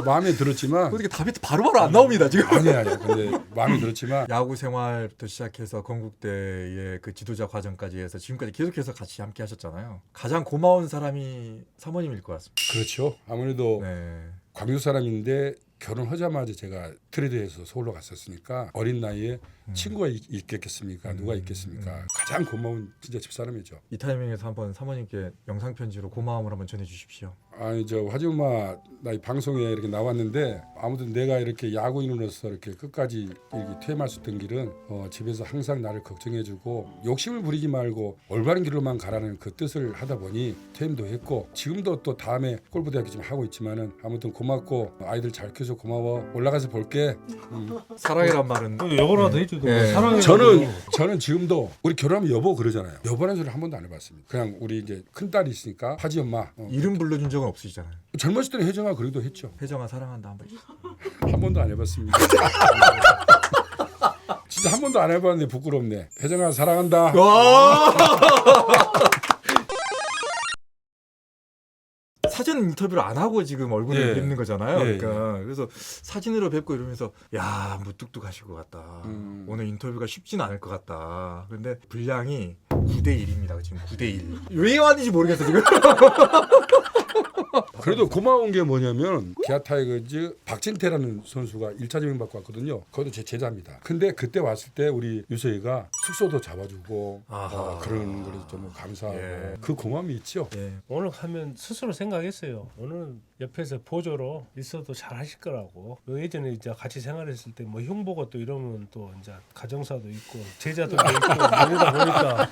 Speaker 3: 마음에 들었지만
Speaker 1: 어떻게 답이 바로바로 안 나옵니다 지금.
Speaker 3: 아니야. 근데 마음에 들었지만
Speaker 1: 야구 생활부터 시작해서 건국대의 그 지도자 과정까지 해서 지금까지 계속해서 같이 함께 하셨잖아요. 가장 고마운 사람이 사모님일 것 같습니다.
Speaker 3: 그렇죠. 아무래도
Speaker 1: 네.
Speaker 3: 광주 사람인데 결혼하자마자 제가 트레이드에서 서울로 갔었으니까 어린 나이에 친구가 있겠습니까? 누가 있겠습니까? 가장 고마운 진짜 집사람이죠.
Speaker 1: 이 타이밍에서 한번 사모님께 영상 편지로 고마움을 한번 전해주십시오.
Speaker 3: 아니 저 화지엄마 나 이 방송에 이렇게 나왔는데 아무튼 내가 이렇게 야구인으로서 이렇게 끝까지 이렇게 퇴임할 수 있던 길은 집에서 항상 나를 걱정해주고 욕심을 부리지 말고 올바른 길로만 가라는 그 뜻을 하다 보니 퇴임도 했고 지금도 또 다음에 골프대학교 지금 하고 있지만은 아무튼 고맙고 아이들 잘 키워서 고마워. 올라가서 볼게.
Speaker 1: 사랑이란 말은
Speaker 2: 여보라도 해줘도
Speaker 1: 네.
Speaker 2: 사랑해.
Speaker 3: 저는 지금도 우리 결혼하면 여보 그러잖아요. 여보라는 소리 한 번도 안 해봤습니다. 그냥 우리 이제 큰 딸이 있으니까 화지엄마
Speaker 1: 이름 불러준 적은 없으시잖아요.
Speaker 3: 젊었을 때는 혜정아 그래도 했죠.
Speaker 1: 혜정아 사랑한다 한번 해주세요.
Speaker 3: 한 번도 안 해봤습니다. 진짜 한 번도 안 해봤는데 부끄럽네. 혜정아 사랑한다.
Speaker 1: 사전 인터뷰를 안 하고 지금 얼굴을
Speaker 3: 예.
Speaker 1: 뵙는 거잖아요.
Speaker 3: 예,
Speaker 1: 그러니까 그래서 사진으로 뵙고 이러면서 야 무뚝뚝하실 것 같다. 오늘 인터뷰가 쉽지는 않을 것 같다. 그런데 분량이 9대 1입니다. 지금 9대 1. 왜 왔는지 모르겠어 지금.
Speaker 3: 그래도 고마운 게 뭐냐면 기아 타이거즈 박진태라는 선수가 1차 지명 받고 왔거든요. 그것도 제 제자입니다. 근데 그때 왔을 때 우리 유서희가 숙소도 잡아주고 그런 거에 좀 감사하고
Speaker 1: 예.
Speaker 3: 그 고마움이 있죠.
Speaker 1: 예.
Speaker 2: 오늘 하면 스스로 생각했어요. 오늘 옆에서 보조로 있어도 잘 하실 거라고. 예전에 이제 같이 생활했을 때 뭐 흉보고 또 이러면 또 이제 가정사도 있고 제자도 있고 이러다 보니까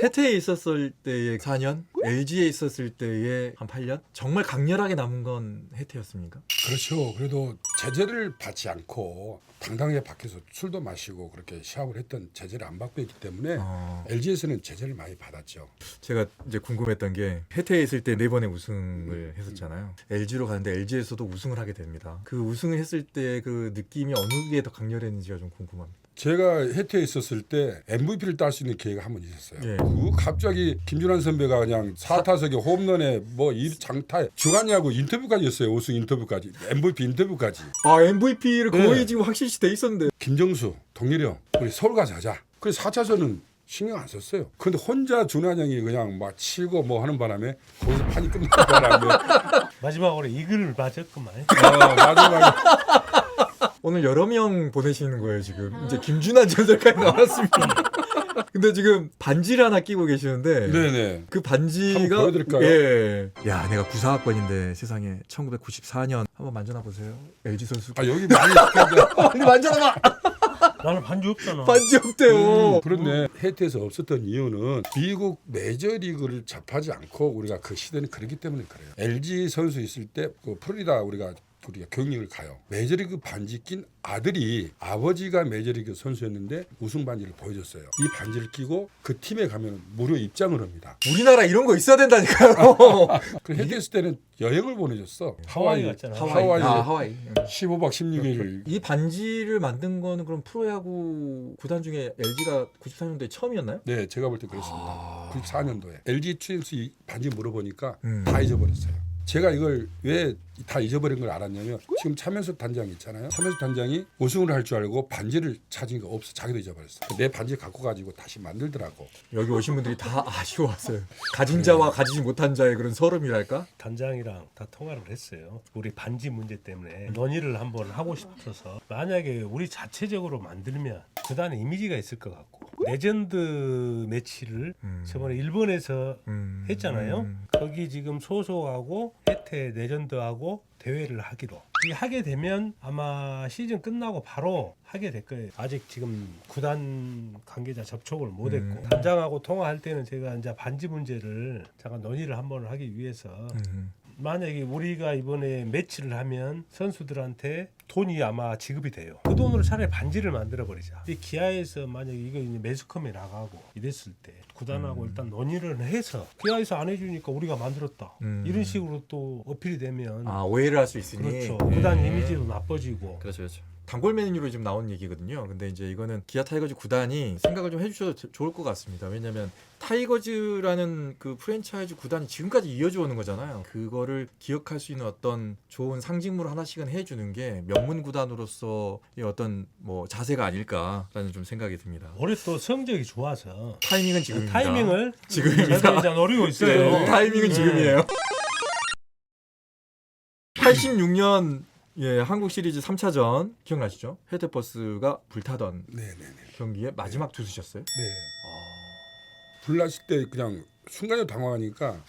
Speaker 1: 해태에 있었을 때의 4년, LG에 있었을 때의 한 8년, 정말 강렬하게 남은 건 해태였습니까?
Speaker 3: 그렇죠. 그래도 제재를 받지 않고 당당하게 밖에서 술도 마시고 그렇게 시합을 했던 제재를 안 받고 있기 때문에 LG에서는 제재를 많이 받았죠.
Speaker 1: 제가 이제 궁금했던 게 해태에 있을 때 4번의 우승을 했었잖아요. LG로 가는데 LG에서도 우승을 하게 됩니다. 그 우승을 했을 때 그 느낌이 어느 게 더 강렬했는지가 좀 궁금합니다.
Speaker 3: 제가 해태에 있었을 때 MVP를 딸 수 있는 기회가 한 번 있었어요.
Speaker 1: 예.
Speaker 3: 그 갑자기 김준환 선배가 그냥 4타석에 홈런에 뭐 장타에 주간야구 인터뷰까지 했어요. 우승 인터뷰까지 MVP 인터뷰까지.
Speaker 1: 아 MVP를 거의
Speaker 3: 네.
Speaker 1: 지금 확실시 돼 있었는데.
Speaker 3: 김정수, 동일형 우리 서울 가서 하자. 그래서 4차전은 신경 안 썼어요. 근데 혼자 준환 형이 그냥 막 치고 뭐 하는 바람에 거기서 판이 끝난 바람에
Speaker 2: 마지막으로 이글을 맞았구만.
Speaker 3: 마지막에
Speaker 1: 오늘 여러 명 보내시는 거예요 지금. 이제 김준환 전설까지 나왔습니다. 근데 지금 반지를 하나 끼고 계시는데
Speaker 3: 네네.
Speaker 1: 그 반지가
Speaker 3: 한번 보여드릴까요?
Speaker 1: 예. 야 내가 94학번인데 세상에 1994년 한번 만져나 보세요. LG 선수.
Speaker 3: 아 여기 많이 있던데.
Speaker 1: 근데 만져나 봐.
Speaker 2: 나는 반지 없잖아.
Speaker 1: 반지 없대요.
Speaker 3: 그런데 해태에서 없었던 이유는 미국 메이저리그를 접하지 않고 우리가 그 시대는 그렇기 때문에 그래요. LG 선수 있을 때 그 플로리다 우리가 경력을 가요. 메이저리그 반지 낀 아들이 아버지가 메이저리그 선수였는데 우승 반지를 보여줬어요. 이 반지를 끼고 그 팀에 가면 무료 입장을 합니다.
Speaker 1: 우리나라 이런 거 있어야 된다니까요.
Speaker 3: 그 해태 있을 때는 여행을 보내줬어.
Speaker 2: 하와이 갔잖아.
Speaker 3: 하와이.
Speaker 1: 하와이.
Speaker 3: 15박 16일.
Speaker 1: 이 반지를 만든 거는 그럼 프로야구 구단 중에 LG가 94년도에 처음이었나요?
Speaker 3: 네, 제가 볼 때 그렇습니다. 94년도에 LG 트윈스 이 반지 물어보니까
Speaker 1: 음.
Speaker 3: 다 잊어버렸어요. 제가 이걸 왜 다 잊어버린 걸 알았냐면 지금 차면섭 단장이 있잖아요. 차면섭 단장이 우승을 할 줄 알고 반지를 찾은 거 없어. 자기도 잊어버렸어. 내 반지 갖고 가지고 다시 만들더라고.
Speaker 1: 여기 오신 분들이 다 아쉬워하세요. 가진 자와 가지지 못한 자의 그런 서름이랄까?
Speaker 2: 단장이랑 다 통화를 했어요. 우리 반지 문제 때문에 논의를 한번 하고 싶어서 만약에 우리 자체적으로 만들면 구단에 이미지가 있을 것 같고 레전드 매치를 저번에 일본에서 했잖아요. 거기 지금 소속하고 혜태 레전드하고 대회를 하기로 이 하게 되면 아마 시즌 끝나고 바로 하게 될 거예요. 아직 지금 구단 관계자 접촉을 못했고 단장하고 통화할 때는 제가 이제 반지 문제를 잠깐 논의를 한번 하기 위해서 만약에 우리가 이번에 매치를 하면 선수들한테 돈이 아마 지급이 돼요. 그 돈으로 차라리 반지를 만들어 버리자. 이 기아에서 만약에 이거 이제 매스컴에 나가고 이랬을 때 구단하고 일단 논의를 해서 기아에서 안 해주니까 우리가 만들었다. 이런 식으로 또 어필이 되면
Speaker 1: 오해를 할 수 있으니.
Speaker 2: 그렇죠. 구단 이미지도 나빠지고.
Speaker 1: 그렇죠, 그렇죠. 단골 메뉴로 지금 나온 얘기거든요. 근데 이제 이거는 기아 타이거즈 구단이 생각을 좀 해주셔도 좋을 것 같습니다. 왜냐하면 타이거즈라는 그 프랜차이즈 구단이 지금까지 이어져 오는 거잖아요. 그거를 기억할 수 있는 어떤 좋은 상징물 하나씩은 해주는 게 명문 구단으로서의 어떤 뭐 자세가 아닐까라는 좀 생각이 듭니다.
Speaker 2: 올해 또 성적이 좋아서
Speaker 1: 타이밍은 지금입니다.
Speaker 2: 타이밍을
Speaker 1: 지금입니다.
Speaker 2: 저도 이제 노리고 있어요.
Speaker 1: 네, 타이밍은 지금이에요. 86년 한국 시리즈 3차전 기억나시죠? 혜태버스가 불타던
Speaker 3: 네네네.
Speaker 1: 경기에 마지막 투수셨어요?
Speaker 3: 네. 불났을 때 그냥 순간적으로 당황하니까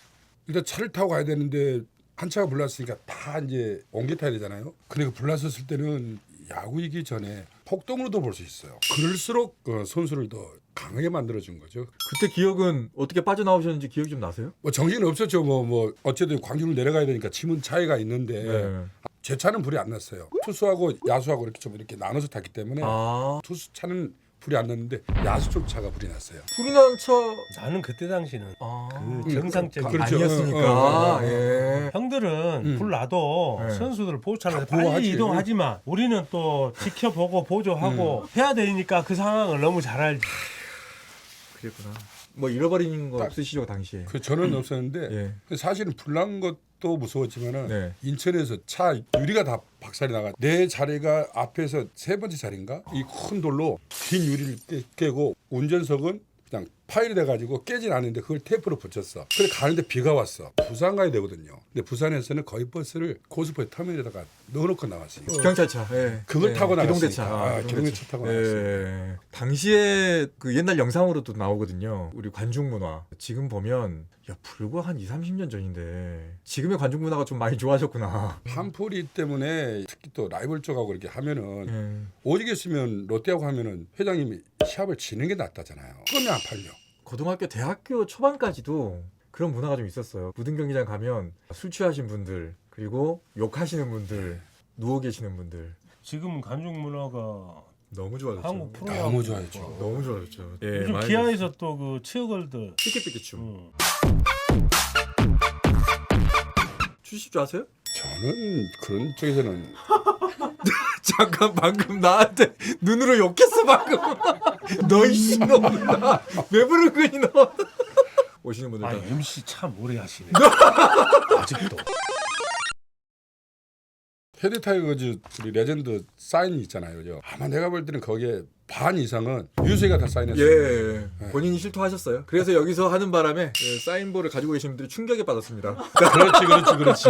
Speaker 3: 일단 차를 타고 가야 되는데 한 차가 불났으니까 다 이제 옮겨 타야 되잖아요. 근데 그 불났었을 때는 야구 이기 전에 폭동으로도 볼 수 있어요. 그럴수록 선수를 더 강하게 만들어준 거죠.
Speaker 1: 그때 기억은 어떻게 빠져나오셨는지 기억이 좀 나세요?
Speaker 3: 뭐 정신은 없었죠. 뭐 어쨌든 광주를 내려가야 되니까 지문 차이가 있는데
Speaker 1: 네.
Speaker 3: 제 차는 불이 안 났어요. 투수하고 야수하고 이렇게 좀 이렇게 나눠서 탔기 때문에 투수 차는 불이 안 났는데 야수 쪽 차가 불이 났어요.
Speaker 1: 불이 난 차
Speaker 2: 나는 그때 당시는 그 정상적인
Speaker 3: 그렇죠.
Speaker 1: 아니었으니까. 예.
Speaker 2: 형들은 불 나도
Speaker 1: 네.
Speaker 2: 선수들 보호차를
Speaker 3: 다
Speaker 2: 빨리
Speaker 3: 보호하지.
Speaker 2: 이동하지만 우리는 또 지켜보고 보조하고 해야 되니까 그 상황을 너무 잘 알지.
Speaker 1: 그랬구나. 뭐 잃어버린 거
Speaker 3: 딱-
Speaker 1: 없으시죠 당시에?
Speaker 3: 그 저는 없었는데
Speaker 1: 예.
Speaker 3: 사실은 불난 것도 무서웠지만은
Speaker 1: 네.
Speaker 3: 인천에서 차 유리가 다 박살이 나가 내 자리가 앞에서 세 번째 자리인가 이 큰 돌로 긴 유리를 깨고 운전석은 그냥 파일이 돼가지고 깨진 않는데 그걸 테이프로 붙였어. 그래 가는데 비가 왔어. 부산 가야 되거든요. 근데 부산에서는 거의 버스를 고속버스 터미널에다가 넣어놓고 나왔어요.
Speaker 1: 경찰차. 예.
Speaker 3: 그걸 타고
Speaker 1: 기동대차.
Speaker 3: 나갔으니까. 기동대차 타고 나갔어요.
Speaker 1: 당시에 그 옛날 영상으로도 나오거든요. 우리 관중 문화. 지금 보면 불과 한 20-30년 전인데 지금의 관중 문화가 좀 많이 좋아졌구나.
Speaker 3: 한풀이 때문에 특히 또 라이벌 쪽하고 이렇게 하면은
Speaker 1: 예.
Speaker 3: 오직 있으면 롯데하고 하면은 회장님이 시합을 지는 게 낫다잖아요. 그건 안 팔려.
Speaker 1: 고등학교, 대학교 초반까지도 그런 문화가 좀 있었어요. 무등 경기장 가면 술 취하신 분들 그리고 욕하시는 분들 누워 계시는 분들
Speaker 2: 지금 관중 문화가
Speaker 1: 너무 좋아졌죠.
Speaker 2: 한국 프로야구
Speaker 3: 너무 좋아졌죠.
Speaker 1: 너무 좋아졌죠. 예,
Speaker 2: 요즘
Speaker 1: 많이
Speaker 2: 기아에서 또 그 치어걸들
Speaker 1: 삐끼삐끼 춤.
Speaker 2: 음.
Speaker 1: 추실 줄 아세요?
Speaker 3: 저는 그런 쪽에서는
Speaker 1: 잠깐 방금 나한테 눈으로 욕했어 방금. 너 이씨 놈이다. 왜 부른 거니 너? 오시는 분들
Speaker 2: 아
Speaker 1: 다.
Speaker 2: MC 참 오래 하시네. 아직도.
Speaker 3: 헤드 타이거즈 우리 레전드 사인이 있잖아요. 그죠? 아마 내가 볼 때는 거기에 반 이상은 유세가 다 사인했어요.
Speaker 1: 예, 본인이 실토하셨어요. 그래서 여기서 하는 바람에 사인볼을 가지고 계신 분들이 충격에 빠졌습니다.
Speaker 3: 그렇지.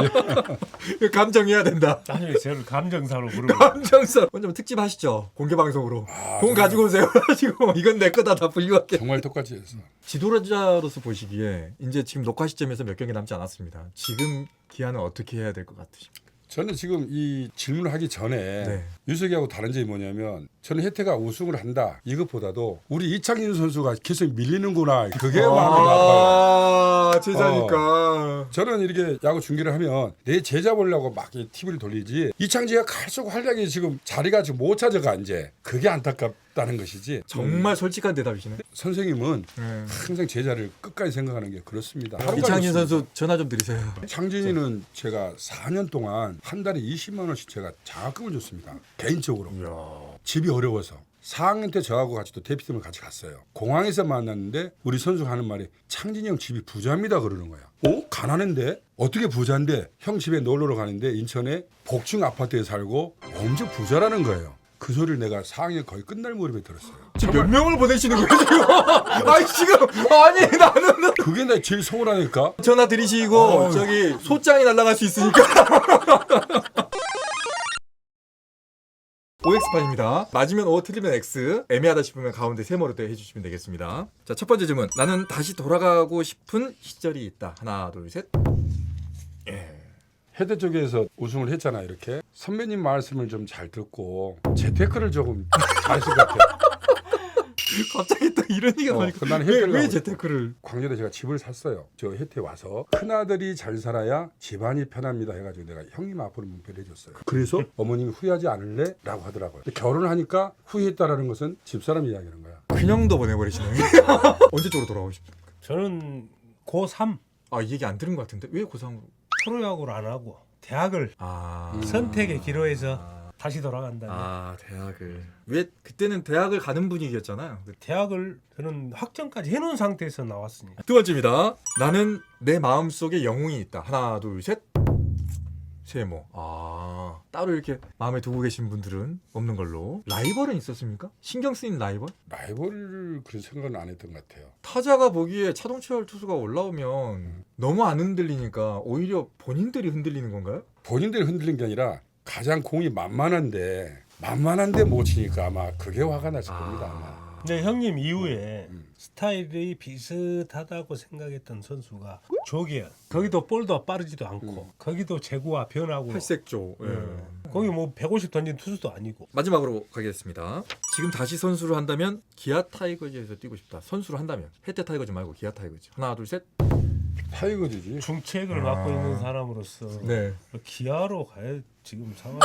Speaker 1: 감정해야 된다.
Speaker 2: 나중에 저를 감정사로 부르고.
Speaker 1: 감정선. 먼저 특집 하시죠. 공개 방송으로. 돈 가지고 오세요. 가지고 이건 내 거다 다 분류할게.
Speaker 3: 정말 똑같이 했어.
Speaker 1: 지도자로서 보시기에 이제 지금 녹화 시점에서 몇 경기 남지 않았습니다. 지금 기아는 어떻게 해야 될 것 같으십니까?
Speaker 3: 저는 지금 이 질문을 하기 전에
Speaker 1: 네.
Speaker 3: 유석이하고 다른 점이 뭐냐면 저는 혜태가 우승을 한다 이것보다도 우리 이창진 선수가 계속 밀리는구나 그게 마음이 아파요.
Speaker 1: 제자니까.
Speaker 3: 저는 이렇게 야구 중계를 하면 내 제자 보려고 막 TV를 돌리지 이창진이가 갈수록 활약이 지금 자리가 지금 못 찾아가 이제 그게 안타깝다는 것이지.
Speaker 1: 정말 솔직한 대답이시네.
Speaker 3: 선생님은
Speaker 1: 네.
Speaker 3: 항상 제자를 끝까지 생각하는 게 그렇습니다.
Speaker 1: 이창진 선수 전화 좀 드리세요.
Speaker 3: 창진이는 제가 4년 동안 한 달에 20만 원씩 제가 장학금을 줬습니다. 개인적으로.
Speaker 1: 이야.
Speaker 3: 집이 어려워서 4학년 때 저하고 같이 또 대피팀을 같이 갔어요. 공항에서 만났는데 우리 선수가 하는 말이 창진이 형 집이 부자입니다 그러는 거야. 가난한데? 어떻게 부자인데? 형 집에 놀러 가는데 인천에 복층 아파트에 살고 엄청 부자라는 거예요. 그 소리를 내가 4학년 거의 끝날 무렵에 들었어요.
Speaker 1: 지금 몇 명을 보내시는 거예요 지금? 아니 지금 아니 나는
Speaker 3: 그게 나 제일 서운하니까.
Speaker 1: 전화 드리시고 저기 소장이 날아갈 수 있으니까. OX판입니다. 맞으면 O, 틀리면 X. 애매하다 싶으면 가운데 세모로 해주시면 되겠습니다. 자, 첫 번째 질문. 나는 다시 돌아가고 싶은 시절이 있다. 하나, 둘, 셋.
Speaker 3: 해대 쪽에서 우승을 했잖아 이렇게. 선배님 말씀을 좀 잘 듣고 재테크를 조금 잘했을 것 같아요.
Speaker 1: 갑자기 또 이런 얘기가 나니까
Speaker 3: 나는
Speaker 1: 왜 재테크를?
Speaker 3: 광주에 제가 집을 샀어요. 저 혜태 와서 큰아들이 잘 살아야 집안이 편합니다 해가지고 내가 형님 앞으로 문표를 해줬어요. 그래서 어머님이 후회하지 않을래? 라고 하더라고요. 근데 결혼을 하니까 후회했다라는 것은 집사람 이야기하는 거야.
Speaker 1: 그냥도 보내버리시네. 언제 쪽으로 돌아오고 싶습니까?
Speaker 2: 저는 고3
Speaker 1: 아, 이 얘기 안 들은 것 같은데 왜 고3으로?
Speaker 2: 프로야구를 안 하고 대학을 선택의 기로에서 다시 돌아간다.
Speaker 1: 대학을. 왜 그때는 대학을 가는 분위기였잖아요.
Speaker 2: 대학을 저는 확정까지 해놓은 상태에서 나왔으니까.
Speaker 1: 두 번째입니다. 나는 내 마음속에 영웅이 있다. 하나, 둘, 셋. 세모. 따로 이렇게 마음에 두고 계신 분들은 없는 걸로. 라이벌은 있었습니까? 신경 쓰인 라이벌?
Speaker 3: 라이벌을 그런 생각은 안 했던 것 같아요.
Speaker 1: 타자가 보기에 차동철 투수가 올라오면 너무 안 흔들리니까 오히려 본인들이 흔들리는 건가요?
Speaker 3: 본인들이 흔들린 게 아니라 가장 공이 만만한데 못 치니까 아마 그게 화가 났을 겁니다. 아마.
Speaker 2: 근데 형님 이후에 스타일이 비슷하다고 생각했던 선수가 조기현. 거기도 볼도 빠르지도 않고 거기도 제구와 변하고
Speaker 1: 팔색조.
Speaker 2: 거기 뭐 150 던진 투수도 아니고.
Speaker 1: 마지막으로 가겠습니다. 지금 다시 선수를 한다면 기아 타이거즈에서 뛰고 싶다. 선수를 한다면 혜태 타이거즈 말고 기아 타이거즈. 하나, 둘, 셋.
Speaker 3: 타이거즈지.
Speaker 2: 중책을 맡고 있는 사람으로서
Speaker 1: 네.
Speaker 2: 기아로 가야 지금 상황이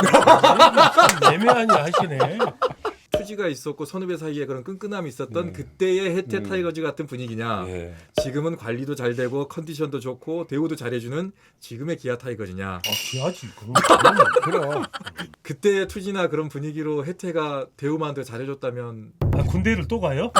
Speaker 2: 애매하니 하시네.
Speaker 1: 투지가 있었고 선후배 사이에 그런 끈끈함이 있었던 그때의 혜태 타이거즈 같은 분위기냐, 지금은 관리도 잘 되고 컨디션도 좋고 대우도 잘해주는 지금의 기아 타이거즈냐.
Speaker 2: 기아지.
Speaker 3: 그럼.
Speaker 1: 그때의 투지나 그런 분위기로 혜태가 대우만한테 잘해줬다면.
Speaker 2: 군대를 또 가요?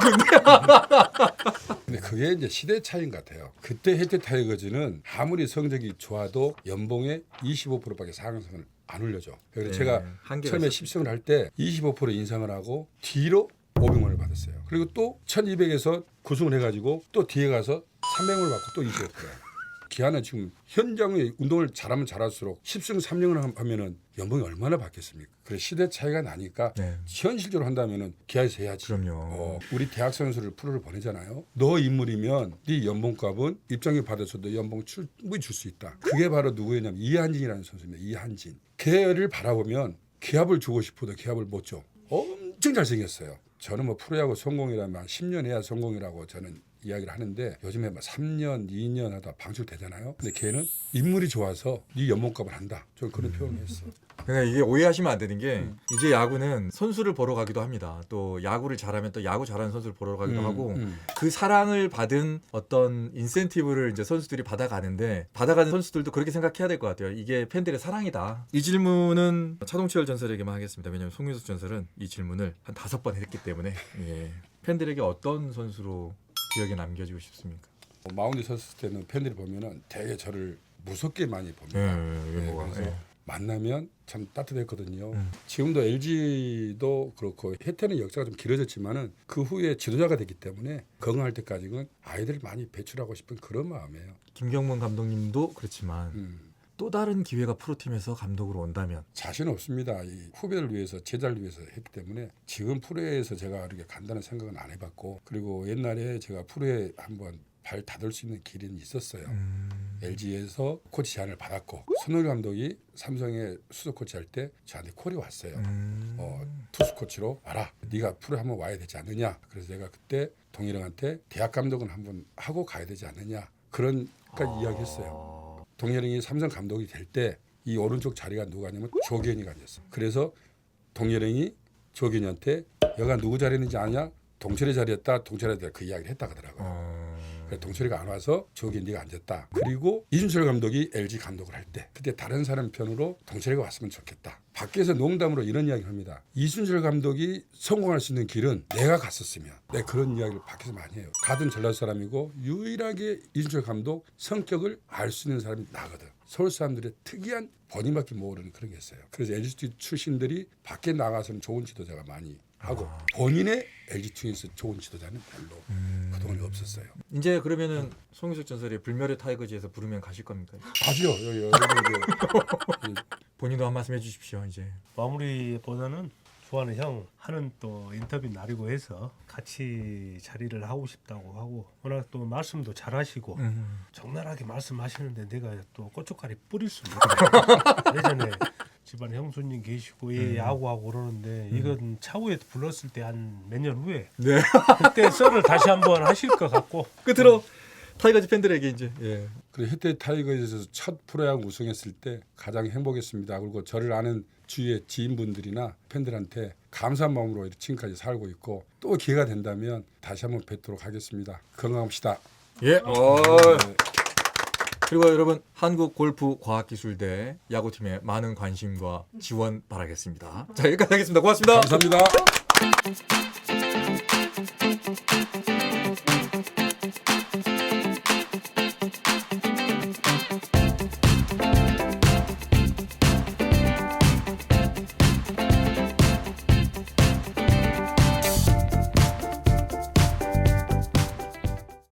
Speaker 3: 근데 그게 이제 시대 차이인 것 같아요. 그때 혜태 타이거즈는 아무리 성적이 좋아도 연봉의 25%밖에 상승을 안 올려줘. 그래서 제가 처음에 10승을 할 때 25% 인상을 하고 뒤로 500만원을 받았어요. 그리고 또 1200에서 9승을 해가지고 또 뒤에 가서 300만원을 받고 또 20%였어요. 기아는 지금 현장에 운동을 잘하면 잘할수록 10승 3승을 하면은 연봉이 얼마나 받겠습니까? 그래 시대 차이가 나니까 현실적으로 한다면은 기아에서 해야지.
Speaker 1: 그럼요.
Speaker 3: 우리 대학 선수를 프로를 보내잖아요. 너 인물이면 네 연봉값은 입장료 받아서 너 연봉 충분히 줄 수 있다. 그게 바로 누구였냐면 이한진이라는 선수입니다. 이한진. 걔를 바라보면 기합을 주고 싶어도 기합을 못 줘. 엄청 잘생겼어요. 저는 뭐 프로야구 성공이라면 10년 해야 성공이라고 저는 이야기를 하는데 요즘에 막 3년, 2년 하다 방출되잖아요. 근데 걔는 인물이 좋아서 네 연봉값을 한다. 저는 그런 표현을 했어요.
Speaker 1: 그러니까 이게 오해하시면 안 되는 게 이제 야구는 선수를 보러 가기도 합니다. 또 야구를 잘하면 또 야구 잘하는 선수를 보러 가기도 하고 그 사랑을 받은 어떤 인센티브를 이제 선수들이 받아가는데 받아가는 선수들도 그렇게 생각해야 될 것 같아요. 이게 팬들의 사랑이다. 이 질문은 차동철 전설에게만 하겠습니다. 왜냐하면 송윤석 전설은 이 질문을 한 5번 했기 때문에 팬들에게 어떤 선수로 기억에 남겨지고 싶습니까?
Speaker 3: 마운드 섰을 때는 팬들이 보면은 되게 저를 무섭게 많이 봅니다. 그래서 만나면 참 따뜻했거든요. 지금도 LG도 그렇고 혜태는 역사가 좀 길어졌지만은 그 후에 지도자가 됐기 때문에 건강할 때까지는 아이들을 많이 배출하고 싶은 그런 마음이에요.
Speaker 1: 김경문 감독님도 그렇지만 또 다른 기회가 프로팀에서 감독으로 온다면
Speaker 3: 자신 없습니다. 이 후배를 위해서 제자를 위해서 했기 때문에 지금 프로에서 제가 이렇게 간다는 생각은 안 해봤고 그리고 옛날에 제가 프로에 한번 발 닫을 수 있는 길은 있었어요. LG에서 코치 제안을 받았고 손흥민 감독이 삼성에 수석 코치 할 때 저한테 콜이 왔어요. 투수 코치로 와라. 네가 프로에 한번 와야 되지 않느냐. 그래서 제가 그때 동일형한테 대학 감독은 한번 하고 가야 되지 않느냐. 그런 이야기했어요. 동일형이 삼성 감독이 될 때 이 오른쪽 자리가 누가 하냐면 조기현이가 앉았어. 그래서 동일형이 조기현한테 여가 누구 자리였는지 아냐? 동철의 자리였다. 동철의 자리 그 이야기를 했다 그러더라고요. 그래, 동철이가 안 와서 저기 네가 앉았다. 그리고 이준철 감독이 LG 감독을 할 때 그때 다른 사람 편으로 동철이가 왔으면 좋겠다. 밖에서 농담으로 이런 이야기를 합니다. 이준철 감독이 성공할 수 있는 길은 내가 갔었으면. 네, 그런 이야기를 밖에서 많이 해요. 가든 전라도 사람이고 유일하게 이준철 감독 성격을 알 수 있는 사람이 나거든. 서울 사람들의 특이한 본인밖에 모르는 그런 게 있어요. 그래서 LG 출신들이 밖에 나가서는 좋은 지도자가 많이 하고 본인의 LG 팀에서 좋은 지도자는 별로 그동안 없었어요.
Speaker 1: 이제 그러면은 송유석 전설이 불멸의 타이거즈에서 부르면 가실 겁니까?
Speaker 3: 가죠.
Speaker 1: 본인도 한 말씀 해주십시오. 이제
Speaker 2: 마무리보다는 좋아하는 형 하는 또 인터뷰 날이고 해서 같이 자리를 하고 싶다고 하고 워낙 또 말씀도 잘하시고 적나라하게 말씀하시는데 내가 또 고춧가루 뿌릴 수는 없어요. 예전에 집안에 형수님 계시고 예, 야구하고 그러는데 이건 차후에 불렀을 때 한 몇 년 후에
Speaker 1: 네.
Speaker 2: 그때 썰을 다시 한번 하실 것 같고
Speaker 1: 끝으로 타이거즈 팬들에게 이제 예.
Speaker 3: 그리고 혜태 타이거즈에서 첫 프로야구 우승했을 때 가장 행복했습니다. 그리고 저를 아는 주위의 지인분들이나 팬들한테 감사한 마음으로 지금까지 살고 있고 또 기회가 된다면 다시 한번 뵙도록 하겠습니다. 건강합시다.
Speaker 1: 예. 그리고 여러분 한국골프과학기술대 야구팀의 많은 관심과 지원 바라겠습니다. 자 여기까지 하겠습니다. 고맙습니다.
Speaker 3: 감사합니다.